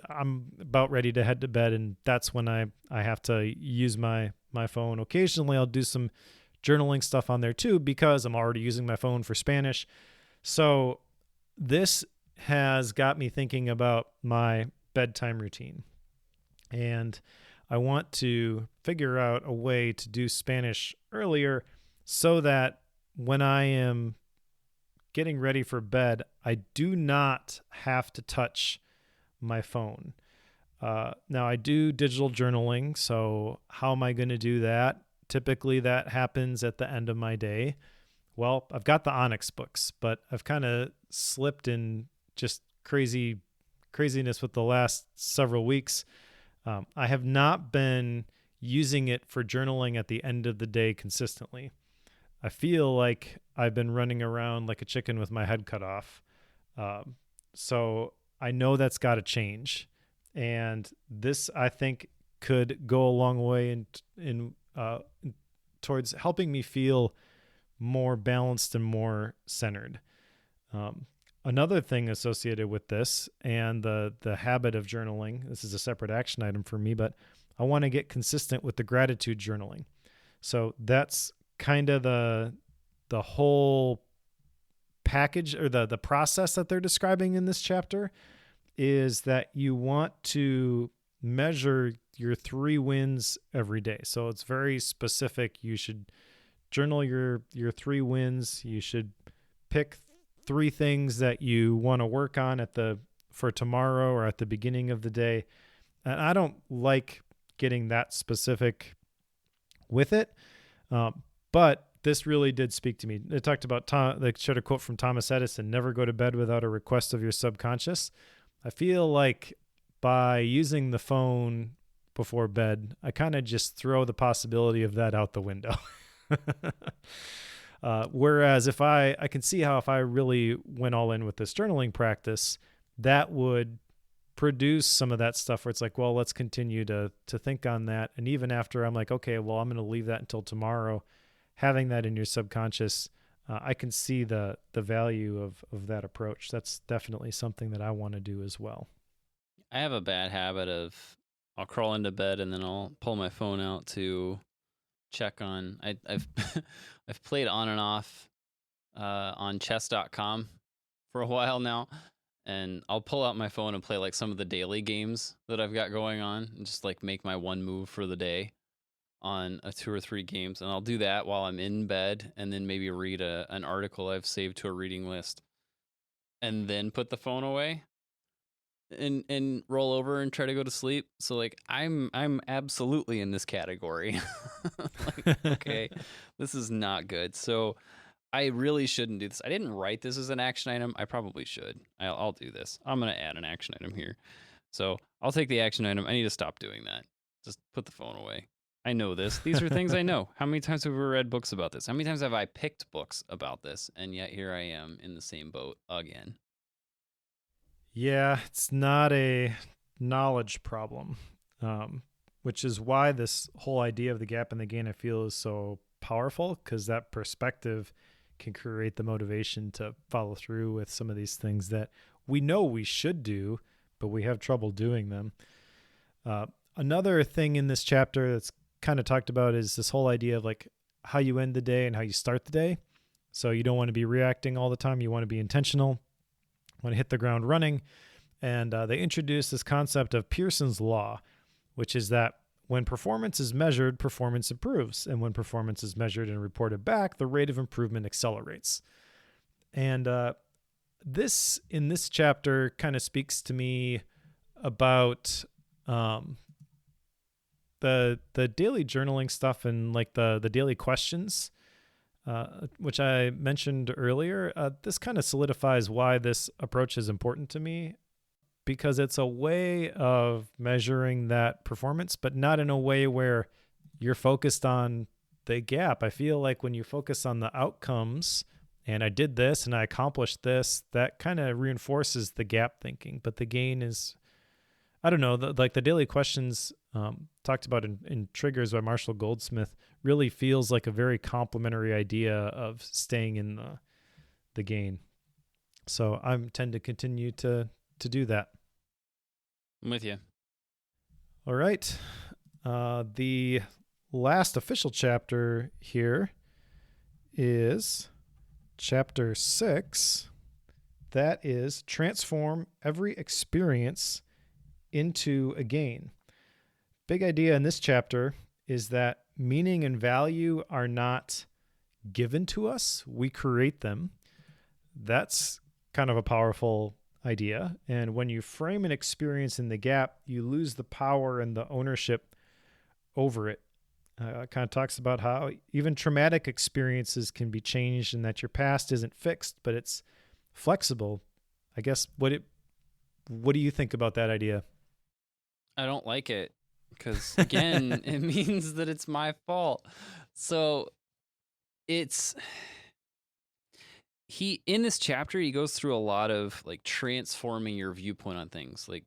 I'm about ready to head to bed, and that's when I have to use my phone. Occasionally, I'll do some journaling stuff on there too because I'm already using my phone for Spanish. So this has got me thinking about my bedtime routine, and I want to figure out a way to do Spanish earlier so that when I am getting ready for bed, I do not have to touch my phone. Now, I do digital journaling, so how am I going to do that? Typically, that happens at the end of my day. Well, I've got the Onyx books, but I've kind of slipped in just craziness with the last several weeks. I have not been using it for journaling at the end of the day consistently. I feel like I've been running around like a chicken with my head cut off. So I know that's got to change. And this, I think, could go a long way in towards helping me feel more balanced and more centered. Another thing associated with this and the habit of journaling, this is a separate action item for me, but I want to get consistent with the gratitude journaling. So that's kind of the whole package or the process that they're describing in this chapter is that you want to measure your 3 wins every day. So it's very specific. You should journal your 3 wins. You should pick 3 things that you want to work on for tomorrow or at the beginning of the day. And I don't like getting that specific with it. But this really did speak to me. They talked about they showed a quote from Thomas Edison, never go to bed without a request of your subconscious. I feel like by using the phone before bed, I kind of just throw the possibility of that out the window. Whereas if I can see how if I really went all in with this journaling practice, that would produce some of that stuff where it's like, well, let's continue to think on that. And even after I'm like, okay, well, I'm going to leave that until tomorrow, having that in your subconscious, I can see the value of that approach. That's definitely something that I want to do as well. I have a bad habit of I'll crawl into bed and then I'll pull my phone out to check on I've I've played on and off on chess.com for a while now, and I'll pull out my phone and play like some of the daily games that I've got going on and just like make my one move for the day on 2 or 3 games, and I'll do that while I'm in bed and then maybe read an article I've saved to a reading list and then put the phone away. and roll over and try to go to sleep. So like I'm absolutely in this category. Like, okay, this is not good. So I really shouldn't do this. I didn't write this as an action item. I probably should. I'll do this. I'm gonna add an action item here. So I'll take the action item. I need to stop doing that. Just put the phone away. I know this. These are things I know. How many times have we read books about this? How many times have I picked books about this? And yet here I am in the same boat again. Yeah, it's not a knowledge problem, which is why this whole idea of the gap and the gain I feel is so powerful, because that perspective can create the motivation to follow through with some of these things that we know we should do, but we have trouble doing them. Another thing in this chapter that's kind of talked about is this whole idea of like how you end the day and how you start the day. So you don't want to be reacting all the time. You want to be intentional, want to hit the ground running. And they introduce this concept of Pearson's law, which is that when performance is measured, performance improves. And when performance is measured and reported back, the rate of improvement accelerates. And this, in this chapter, kind of speaks to me about the daily journaling stuff and like the daily questions, which I mentioned earlier. This kind of solidifies why this approach is important to me, because it's a way of measuring that performance, but not in a way where you're focused on the gap. I feel like when you focus on the outcomes, and I did this and I accomplished this, that kind of reinforces the gap thinking. But the gain is, I don't know, like the daily questions talked about in Triggers by Marshall Goldsmith really feels like a very complementary idea of staying in the gain. So I tend to continue to do that. I'm with you. All right. The last official chapter here is chapter 6. That is transform every experience into a gain. Big idea in this chapter is that meaning and value are not given to us. We create them. That's kind of a powerful idea. And when you frame an experience in the gap, you lose the power and the ownership over it. It kind of talks about how even traumatic experiences can be changed and that your past isn't fixed, but it's flexible. I guess what do you think about that idea? I don't like it because, again, it means that it's my fault. So it's in this chapter, he goes through a lot of like transforming your viewpoint on things. Like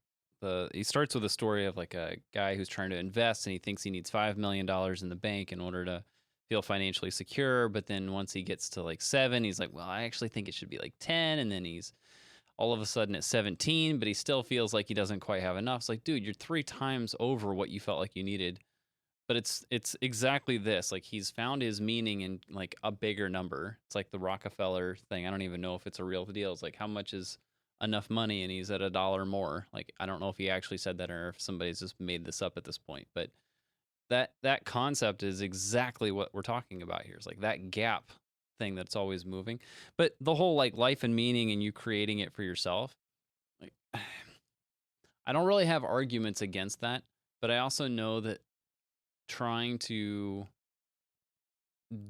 he starts with a story of like a guy who's trying to invest and he thinks he needs $5 million in the bank in order to feel financially secure. But then once he gets to like 7, he's like, well, I actually think it should be like 10. And then he's all of a sudden at 17, but he still feels like he doesn't quite have enough. It's like, dude, you're 3 times over what you felt like you needed. But it's exactly this. Like he's found his meaning in like a bigger number. It's like the Rockefeller thing. I don't even know if it's a real deal. It's like how much is enough money, and he's at $1 more. Like I don't know if he actually said that or if somebody's just made this up at this point. But that concept is exactly what we're talking about here. It's like that gap thing that's always moving. But the whole like life and meaning and you creating it for yourself. Like I don't really have arguments against that, but I also know that trying to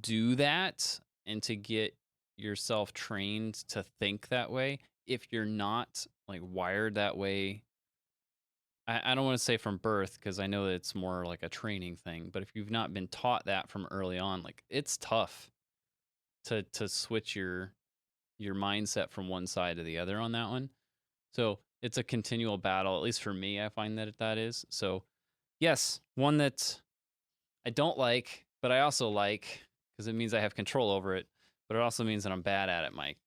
do that and to get yourself trained to think that way, if you're not like wired that way, I don't want to say from birth because I know that it's more like a training thing, but if you've not been taught that from early on, like it's tough to switch your mindset from one side to the other on that one. So it's a continual battle, at least for me. I find that is. So yes, one that I don't like, but I also like because it means I have control over it, but it also means that I'm bad at it, Mike.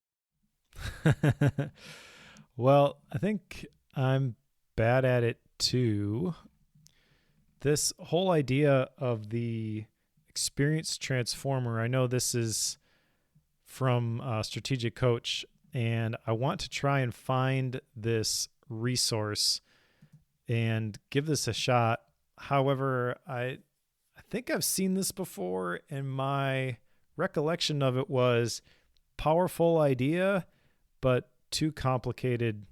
Well, I think I'm bad at it too. This whole idea of the experience transformer, I know this is from Strategic Coach, and I want to try and find this resource and give this a shot. However, I think I've seen this before, and my recollection of it was powerful idea, but too complicated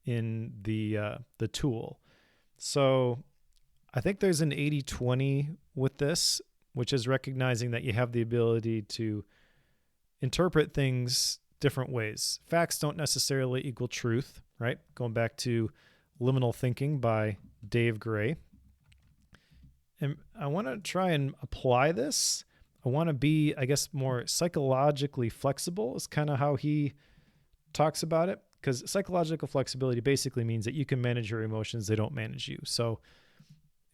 in the tool. So I think there's an 80-20 with this, which is recognizing that you have the ability to interpret things different ways. Facts don't necessarily equal truth, right? Going back to Liminal Thinking by Dave Gray. And I want to try and apply this. I want to be, I guess, more psychologically flexible is kind of how he talks about it. Because psychological flexibility basically means that you can manage your emotions, they don't manage you. So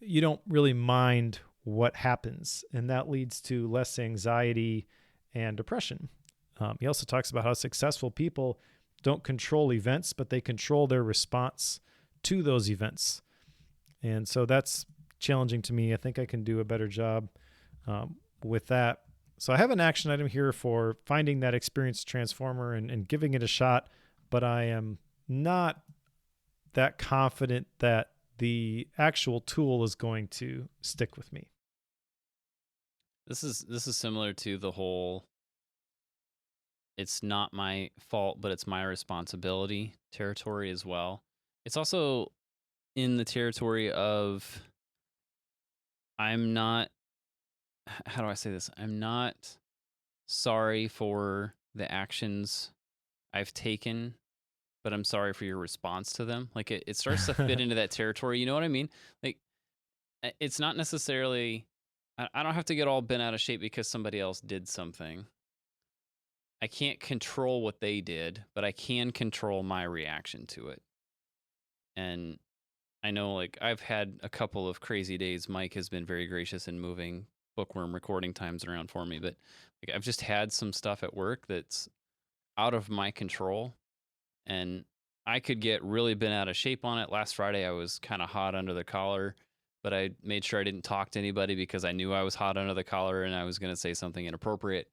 you don't really mind what happens, and that leads to less anxiety and depression. He also talks about how successful people don't control events, but they control their response to those events. And so that's challenging to me. I think I can do a better job with that. So I have an action item here for finding that experienced transformer and giving it a shot, but I am not that confident that the actual tool is going to stick with me. This is similar to the whole it's not my fault, but it's my responsibility territory as well. It's also in the territory of I'm not, how do I say this? I'm not sorry for the actions I've taken, but I'm sorry for your response to them. Like it starts to fit into that territory. You know what I mean? Like it's not necessarily, I don't have to get all bent out of shape because somebody else did something. I can't control what they did, but I can control my reaction to it. And I know, like, I've had a couple of crazy days. Mike has been very gracious in moving Bookworm recording times around for me, but like, I've just had some stuff at work that's out of my control, and I could get really bent out of shape on it. Last Friday, I was kind of hot under the collar, but I made sure I didn't talk to anybody because I knew I was hot under the collar and I was going to say something inappropriate.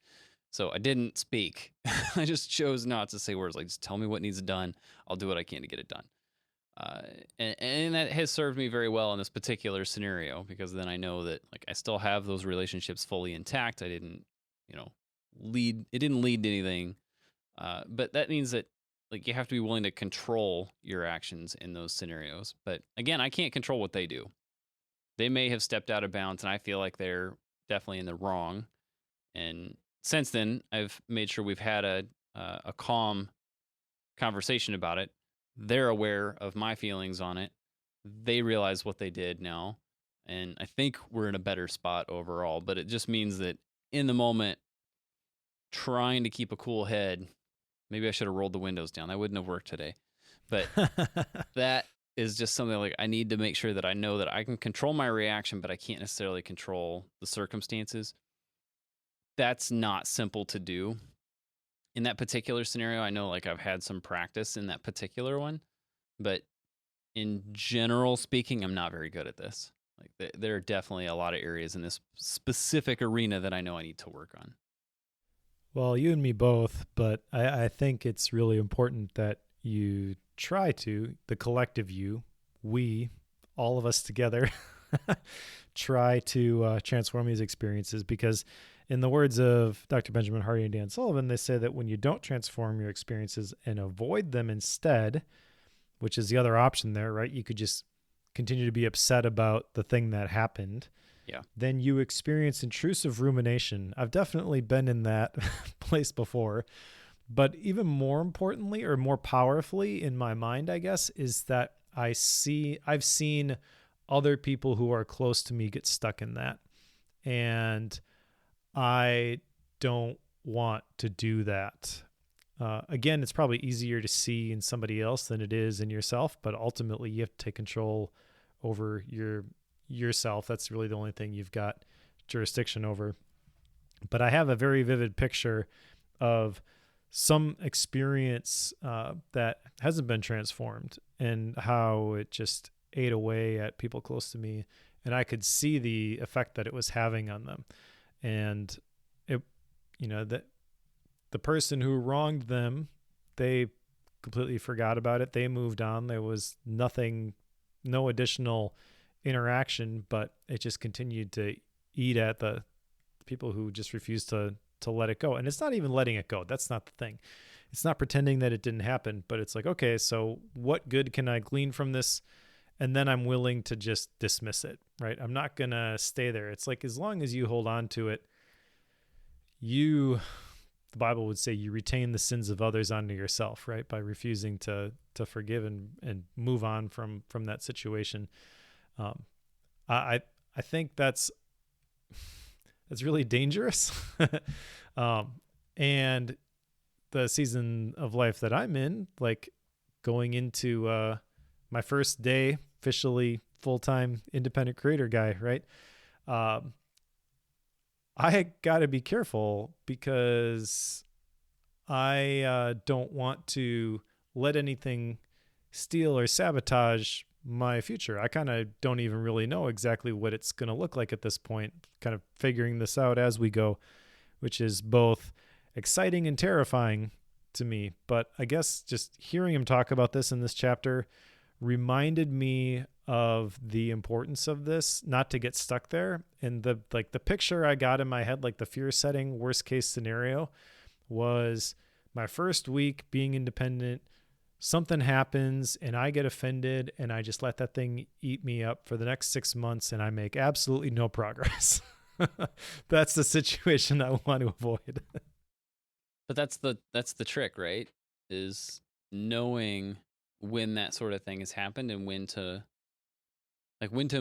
So I didn't speak. I just chose not to say words. Like, just tell me what needs done. I'll do what I can to get it done. And that has served me very well in this particular scenario, because then I know that, like, I still have those relationships fully intact. I didn't, it didn't lead to anything. But that means that, like, you have to be willing to control your actions in those scenarios. But again, I can't control what they do. They may have stepped out of bounds and I feel like they're definitely in the wrong. And since then, I've made sure we've had a calm conversation about it. They're aware of my feelings on it. They realize what they did now. And I think we're in a better spot overall. But it just means that in the moment, trying to keep a cool head, maybe I should have rolled the windows down. That wouldn't have worked today. But that is just something, like, I need to make sure that I know that I can control my reaction, but I can't necessarily control the circumstances. That's not simple to do. In that particular scenario, I know, like, I've had some practice in that particular one, but in general speaking, I'm not very good at this. Like, there are definitely a lot of areas in this specific arena that I know I need to work on. Well, you and me both, but I think it's really important that you try to, the collective you, we, all of us together, try to transform these experiences, because in the words of Dr. Benjamin Hardy and Dan Sullivan, they say that when you don't transform your experiences and avoid them instead, which is the other option there, right? You could just continue to be upset about the thing that happened. Yeah. Then you experience intrusive rumination. I've definitely been in that place before. But even more importantly, or more powerfully in my mind, I guess, is that I've seen other people who are close to me get stuck in that. And I don't want to do that. Again, it's probably easier to see in somebody else than it is in yourself, but ultimately you have to take control over yourself. That's really the only thing you've got jurisdiction over. But I have a very vivid picture of some experience that hasn't been transformed, and how it just ate away at people close to me, and I could see the effect that it was having on them. And it, that the person who wronged them, they completely forgot about it. They moved on. There was no additional interaction, but it just continued to eat at the people who just refused to let it go. And it's not even letting it go. That's not the thing. it's not pretending that it didn't happen, but it's like, okay, so what good can I glean from this? And then I'm willing to just dismiss it, right? I'm not going to stay there. It's like, as long as you hold on to it, the Bible would say you retain the sins of others onto yourself, right? By refusing to forgive and move on from that situation. Um, I think that's really dangerous. um, and the season of life that I'm in, like going into my first day officially full-time independent creator guy, right? Um, I got to be careful because I don't want to let anything steal or sabotage my future. I kind of don't even really know exactly what it's going to look like at this point, kind of figuring this out as we go, which is both exciting and terrifying to me. But I guess just hearing him talk about this in this chapter reminded me of the importance of this, not to get stuck there. And the picture I got in my head, like the fear setting worst case scenario, was my first week being independent. Something happens and I get offended and I just let that thing eat me up for the next 6 months and I make absolutely no progress. That's the situation I want to avoid. But that's the trick, right? Is knowing when that sort of thing has happened and when to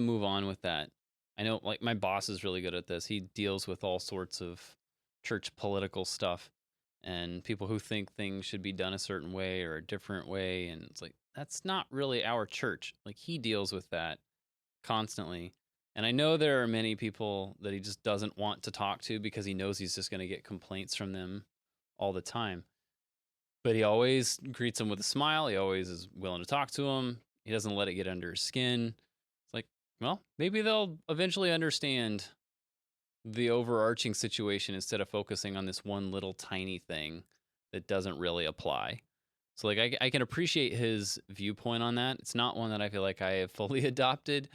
move on with that. I know, like, my boss is really good at this. He deals with all sorts of church political stuff and people who think things should be done a certain way or a different way, and it's like, that's not really our church. Like, he deals with that constantly. And I know there are many people that he just doesn't want to talk to because he knows he's just going to get complaints from them all the time. But he always greets them with a smile. He always is willing to talk to them. He doesn't let it get under his skin. It's like, well, maybe they'll eventually understand the overarching situation instead of focusing on this one little tiny thing that doesn't really apply. So, like, I can appreciate his viewpoint on that. It's not one that I feel like I have fully adopted,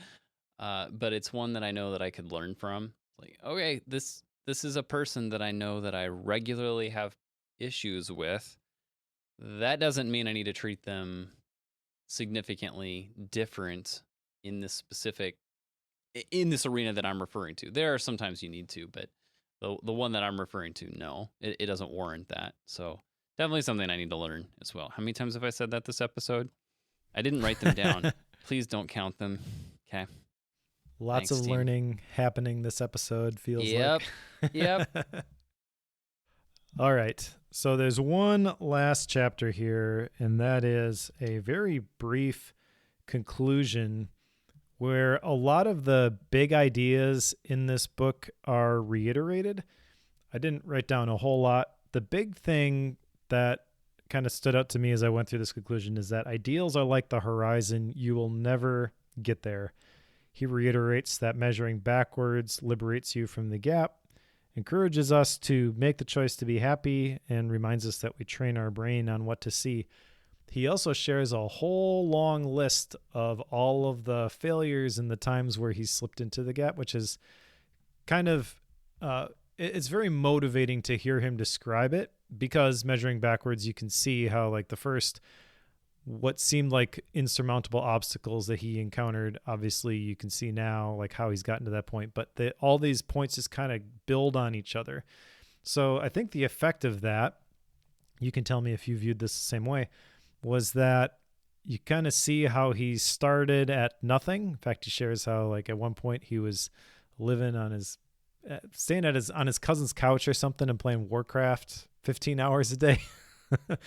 but it's one that I know that I could learn from. Like, okay, this is a person that I know that I regularly have issues with. That doesn't mean I need to treat them significantly different in this arena that I'm referring to. There are sometimes you need to, but the one that I'm referring to, no, it doesn't warrant that. So definitely something I need to learn as well. How many times have I said that this episode? I didn't write them down. Please don't count them. Okay. Lots Thanks, of team. learning happening this episode, feels like. Yep. All right. So there's one last chapter here, and that is a very brief conclusion where a lot of the big ideas in this book are reiterated. I didn't write down a whole lot. The big thing that kind of stood out to me as I went through this conclusion is that ideals are like the horizon. You will never get there. He reiterates that measuring backwards liberates you from the gap, encourages us to make the choice to be happy, and reminds us that we train our brain on what to see. He also shares a whole long list of all of the failures and the times where he's slipped into the gap, which is kind of, it's very motivating to hear him describe it, because measuring backwards, you can see how, like, the first, what seemed like insurmountable obstacles that he encountered, obviously you can see now, like, how he's gotten to that point, but all these points just kind of build on each other. So I think the effect of that, you can tell me if you viewed this the same way, was that you kind of see how he started at nothing. In fact, he shares how, like, at one point he was living on his, staying on his cousin's couch or something and playing Warcraft 15 hours a day. And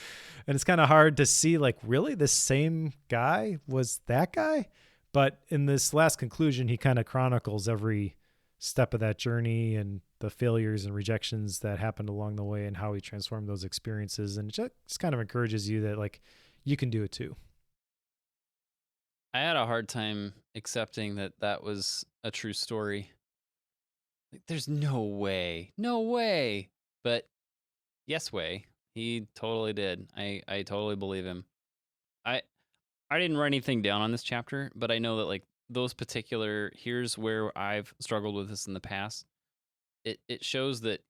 it's kind of hard to see, like, really the same guy was that guy. But in this last conclusion, he kind of chronicles every step of that journey and the failures and rejections that happened along the way and how he transformed those experiences. And it just kind of encourages you that, like, you can do it too. I had a hard time accepting that was a true story. Like, there's no way. But yes way. He totally did. I totally believe him. I didn't write anything down on this chapter, but I know that, like, those particular, here's where I've struggled with this in the past. It shows that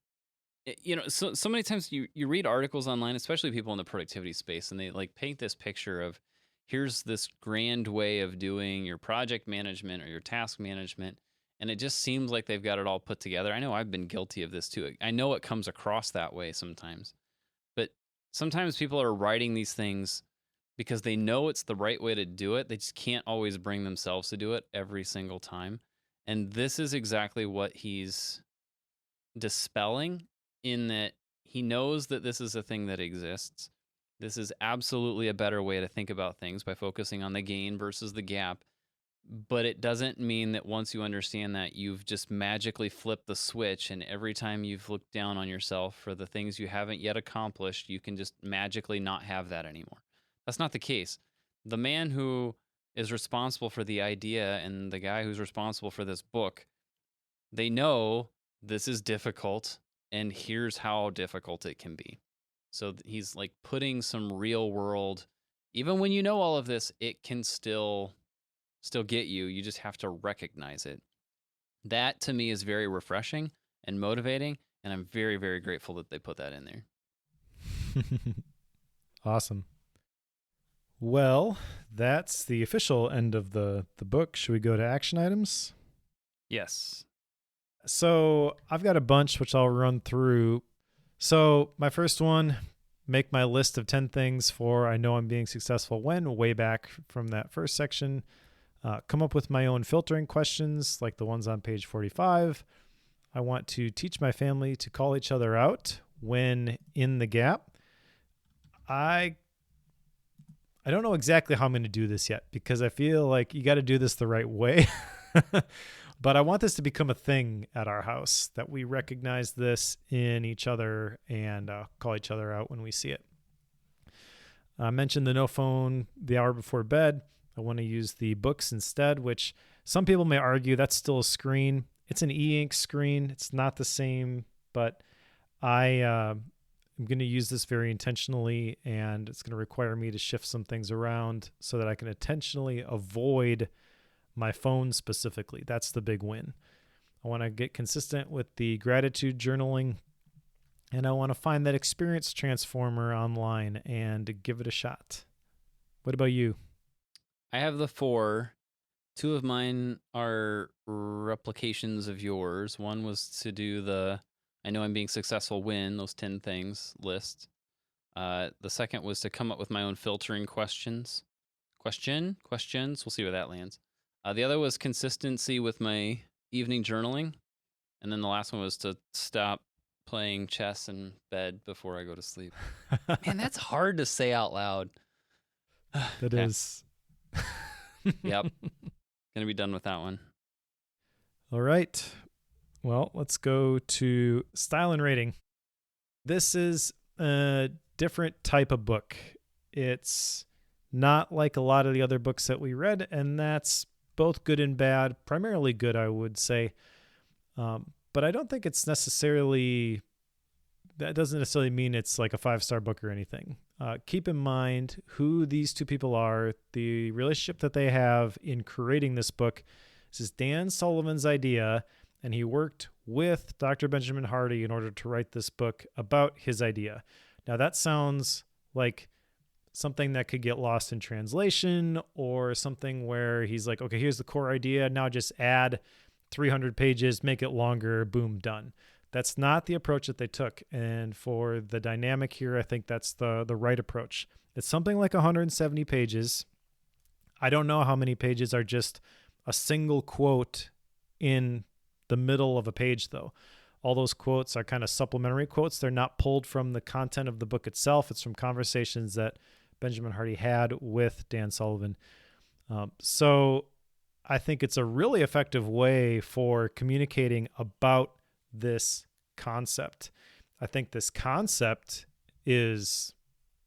So many times you read articles online, especially people in the productivity space, and they like paint this picture of here's this grand way of doing your project management or your task management, and it just seems like they've got it all put together. I know I've been guilty of this too. I know it comes across that way sometimes, but sometimes people are writing these things because they know it's the right way to do it. They just can't always bring themselves to do it every single time. And this is exactly what he's dispelling, in that he knows that this is a thing that exists. This is absolutely a better way to think about things by focusing on the gain versus the gap. But it doesn't mean that once you understand that, you've just magically flipped the switch, and every time you've looked down on yourself for the things you haven't yet accomplished, you can just magically not have that anymore. That's not the case. The man who is responsible for the idea and the guy who's responsible for this book, they know this is difficult, and here's how difficult it can be. So he's like putting some real world, even when you know all of this, it can still get you. You just have to recognize it. That to me is very refreshing and motivating, and I'm very, very grateful that they put that in there. Awesome. Well, that's the official end of the book. Should we go to action items? Yes. So I've got a bunch which I'll run through. So my first one, make my list of 10 things for I know I'm being successful when, way back from that first section. Come up with my own filtering questions like the ones on page 45. I want to teach my family to call each other out when in the gap. I don't know exactly how I'm going to do this yet, because I feel like you got to do this the right way. But I want this to become a thing at our house, that we recognize this in each other and call each other out when we see it. I mentioned the no phone the hour before bed. I want to use the books instead, which some people may argue that's still a screen. It's an e-ink screen. It's not the same, but I'm going to use this very intentionally, and it's going to require me to shift some things around so that I can intentionally avoid my phone specifically. That's the big win. I want to get consistent with the gratitude journaling, and I want to find that experience transformer online and give it a shot. What about you? I have the 4. 2 of mine are replications of yours. One was to do the I know I'm being successful when, those 10 things list. The second was to come up with my own filtering questions. Questions? We'll see where that lands. The other was consistency with my evening journaling. And then the last one was to stop playing chess in bed before I go to sleep. Man, that's hard to say out loud. That is. Yep. Gonna be done with that one. All right. Well, let's go to style and rating. This is a different type of book. It's not like a lot of the other books that we read, and that's both good and bad. Primarily good, I would say. But I don't think it's necessarily, that doesn't necessarily mean it's like a 5-star book or anything. Keep in mind who these two people are, the relationship that they have in creating this book. This is Dan Sullivan's idea, and he worked with Dr. Benjamin Hardy in order to write this book about his idea. Now, that sounds like something that could get lost in translation, or something where he's like, okay, here's the core idea. Now just add 300 pages, make it longer, boom, done. That's not the approach that they took. And for the dynamic here, I think that's the right approach. It's something like 170 pages. I don't know how many pages are just a single quote in the middle of a page, though. All those quotes are kind of supplementary quotes. They're not pulled from the content of the book itself. It's from conversations that Benjamin Hardy had with Dan Sullivan. So I think it's a really effective way for communicating about this concept. I think this concept is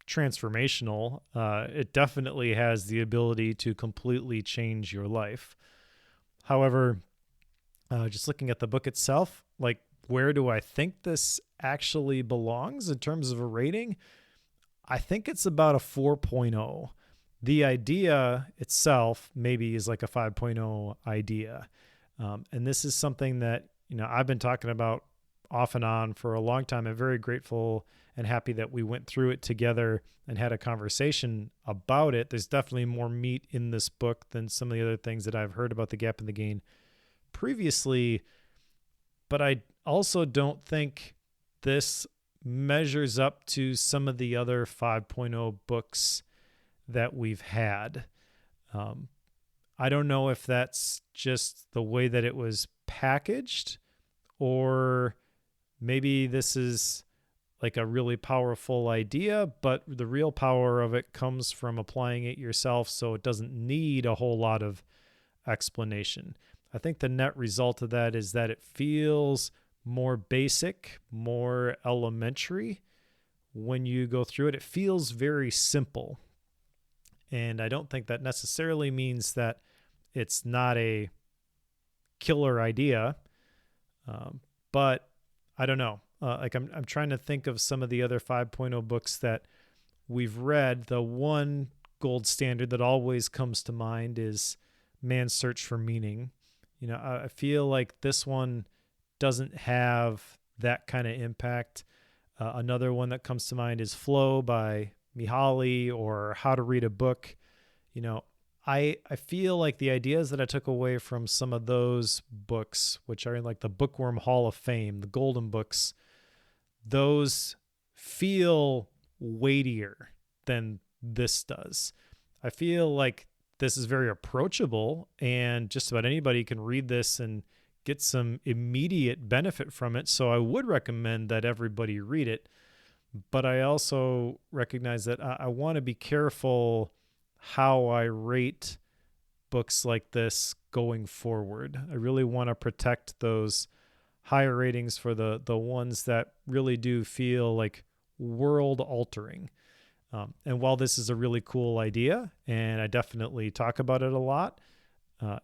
transformational. It definitely has the ability to completely change your life. However, just looking at the book itself, like, where do I think this actually belongs in terms of a rating? I think it's about a 4.0. The idea itself maybe is like a 5.0 idea. And this is something that, I've been talking about off and on for a long time. I'm very grateful and happy that we went through it together and had a conversation about it. There's definitely more meat in this book than some of the other things that I've heard about the Gap and the Gain previously, but I also don't think this measures up to some of the other 5.0 books that we've had. I don't know if that's just the way that it was packaged, or maybe this is like a really powerful idea, but the real power of it comes from applying it yourself, so it doesn't need a whole lot of explanation. I think the net result of that is that it feels more basic, more elementary when you go through it. It feels very simple. And I don't think that necessarily means that it's not a killer idea, but I don't know. I'm trying to think of some of the other 5.0 books that we've read. The one gold standard that always comes to mind is Man's Search for Meaning. You know, I feel like this one doesn't have that kind of impact. Another one that comes to mind is Flow by Mihaly, or How to Read a Book. You know, I feel like the ideas that I took away from some of those books, which are in like the Bookworm Hall of Fame, the golden books, those feel weightier than this does. I feel like this is very approachable, and just about anybody can read this and get some immediate benefit from it. So I would recommend that everybody read it. But I also recognize that I want to be careful how I rate books like this going forward. I really want to protect those higher ratings for the ones that really do feel like world altering. And while this is a really cool idea, and I definitely talk about it a lot,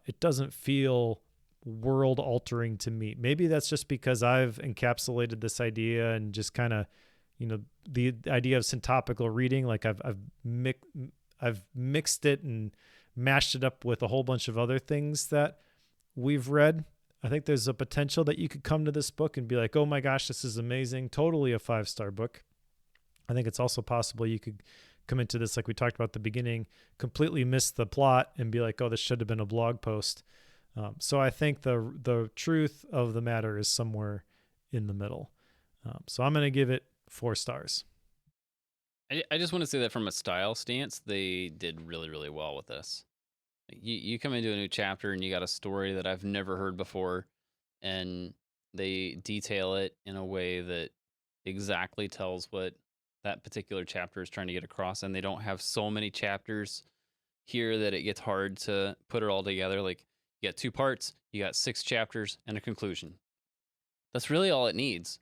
it doesn't feel world altering to me. Maybe that's just because I've encapsulated this idea and just kind of, you know, the idea of syntopical reading, like I've mixed it and mashed it up with a whole bunch of other things that we've read. I think there's a potential that you could come to this book and be like, oh my gosh, this is amazing. Totally a 5-star book. I think it's also possible you could come into this, like we talked about at the beginning, completely miss the plot and be like, oh, this should have been a blog post. So I think the truth of the matter is somewhere in the middle. So I'm going to give it 4 stars. I just want to say that from a style stance, they did really, really well with this. You come into a new chapter and you got a story that I've never heard before, and they detail it in a way that exactly tells what that particular chapter is trying to get across, and they don't have so many chapters here that it gets hard to put it all together. Like, you got 2 parts, you got 6 chapters, and a conclusion. That's really all it needs.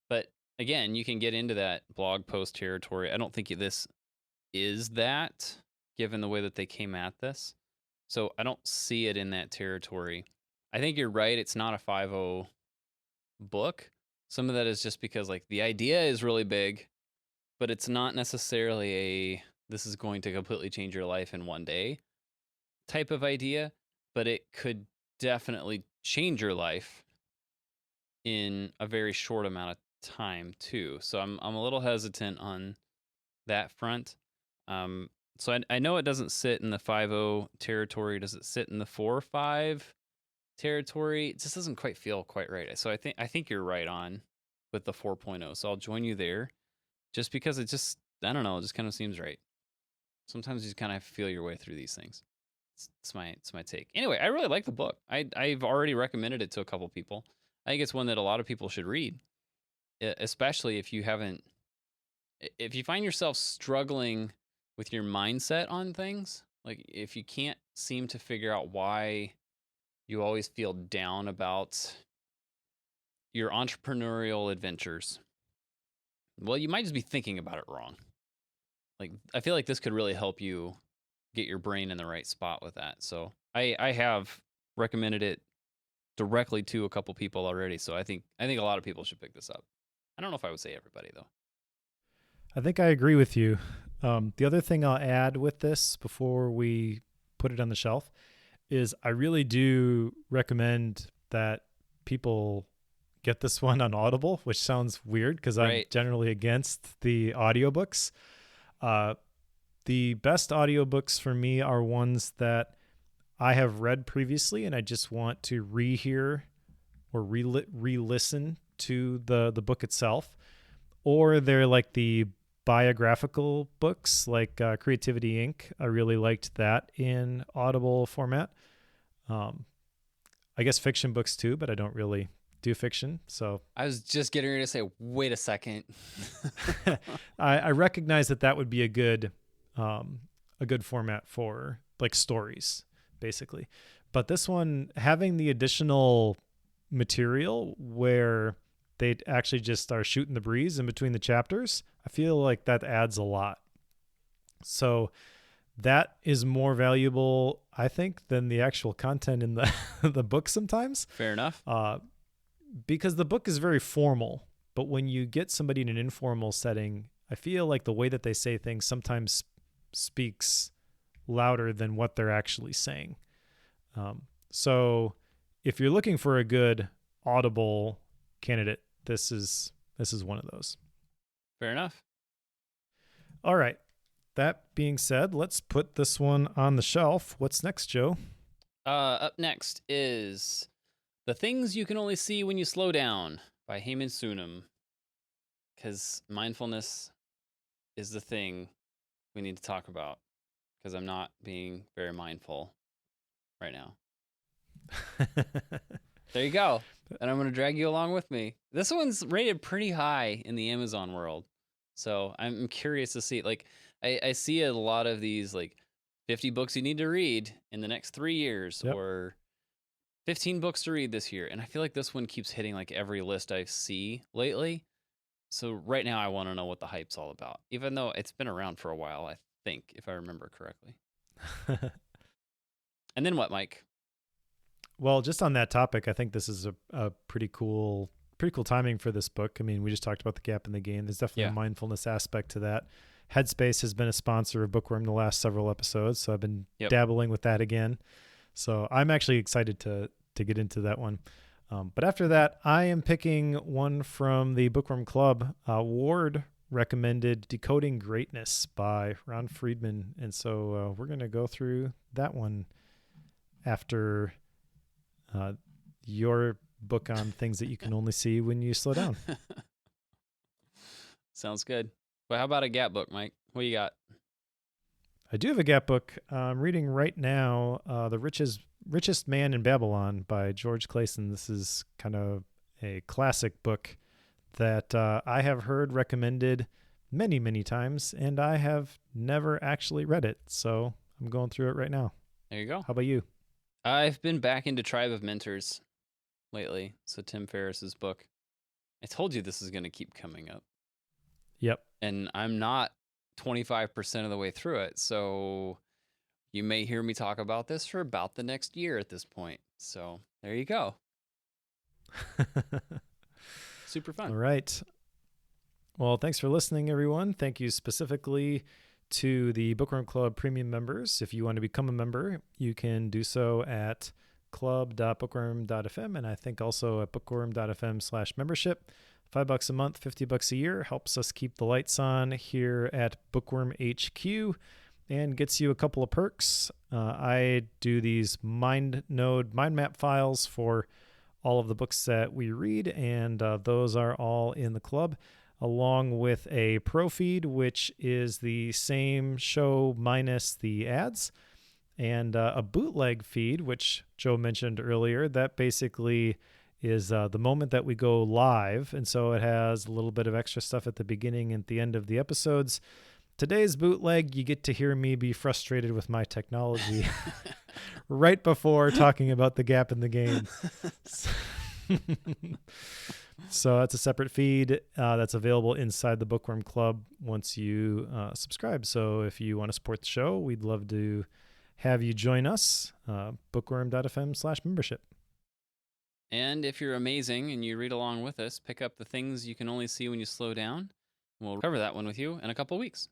But again, you can get into that blog post territory. I don't think this is that, given the way that they came at this. So I don't see it in that territory. I think you're right. It's not a 5.0 book. Some of that is just because, like, the idea is really big, but it's not necessarily this is going to completely change your life in one day type of idea, but it could definitely change your life in a very short amount of time too. So I'm a little hesitant on that front. So I know it doesn't sit in the 5.0 territory. Does it sit in the 4 or 5 territory? It just doesn't quite feel quite right. So I think you're right on with the 4.0. So I'll join you there, just because it just, I don't know, it just kind of seems right. Sometimes you just kind of feel your way through these things. It's my take. Anyway, I really like the book. I've already recommended it to a couple people. I think it's one that a lot of people should read, especially if you find yourself struggling with your mindset on things. Like, if you can't seem to figure out why you always feel down about your entrepreneurial adventures, well, you might just be thinking about it wrong. Like, I feel like this could really help you get your brain in the right spot with that. So I have recommended it directly to a couple people already. So I think a lot of people should pick this up. I don't know if I would say everybody, though. I think I agree with you. The other thing I'll add with this before we put it on the shelf is I really do recommend that people get this one on Audible, which sounds weird because I'm Right. generally against the audiobooks. The best audiobooks for me are ones that I have read previously and I just want to rehear or re-listen to the book itself, or they're like the biographical books like Creativity Inc. I really liked that in Audible format. Um, I guess fiction books too, but I don't really do fiction. So I was just getting ready to say, wait a second. I recognize that would be a good format for like stories, basically. But this one, having the additional material where they actually just are shooting the breeze in between the chapters, I feel like that adds a lot. So that is more valuable, I think, than the actual content in the the book sometimes. Fair enough. Because the book is very formal, but when you get somebody in an informal setting, I feel like the way that they say things sometimes speaks louder than what they're actually saying. So if you're looking for a good Audible candidate, this is one of those. Fair enough. All right. That being said, let's put this one on the shelf. What's next, Joe? Up next is The Things You Can Only See When You Slow Down by Heyman Sunam. Because mindfulness is the thing we need to talk about. Because I'm not being very mindful right now. There you go. And I'm going to drag you along with me. This one's rated pretty high in the Amazon world. So I'm curious to see. Like, I see a lot of these, like, 50 books you need to read in the next 3 years, Yep. or 15 books to read this year. And I feel like this one keeps hitting, like, every list I see lately. So right now I want to know what the hype's all about, even though it's been around for a while, I think, if I remember correctly. And then what, Mike? Well, just on that topic, I think this is a pretty cool timing for this book. I mean, we just talked about the gap in the game. There's definitely a mindfulness aspect to that. Headspace has been a sponsor of Bookworm the last several episodes, so I've been dabbling with that again. So I'm actually excited to get into that one. But after that, I am picking one from the Bookworm Club. Ward recommended Decoding Greatness by Ron Friedman. And so we're going to go through that one after your book on things that you can only see when you slow down. Sounds good. Well, how about a Gap book, Mike? What you got? I do have a Gap book. I'm reading right now The Richest Man in Babylon by George Clason. This is kind of a classic book that I have heard recommended many, many times, and I have never actually read it. So I'm going through it right now. There you go. How about you? I've been back into Tribe of Mentors lately. So Tim Ferriss's book. I told you this is going to keep coming up. Yep. And I'm not 25% of the way through it. So you may hear me talk about this for about the next year at this point. So there you go. Super fun. All right. Well, thanks for listening, everyone. Thank you specifically to the Bookworm Club premium members. If you want to become a member, you can do so at club.bookworm.fm, and I think also at bookworm.fm/membership. $5 a month, $50 a year helps us keep the lights on here at Bookworm HQ and gets you a couple of perks. I do these mind map files for all of the books that we read, and those are all in the club, along with a pro feed, which is the same show minus the ads, and a bootleg feed, which Joe mentioned earlier. That basically is the moment that we go live, and so it has a little bit of extra stuff at the beginning and at the end of the episodes. Today's bootleg, you get to hear me be frustrated with my technology right before talking about the gap in the game. So that's a separate feed that's available inside the Bookworm Club once you subscribe. So if you want to support the show, we'd love to have you join us, bookworm.fm/membership. And if you're amazing and you read along with us, pick up The Things You Can Only See When You Slow Down. We'll cover that one with you in a couple of weeks.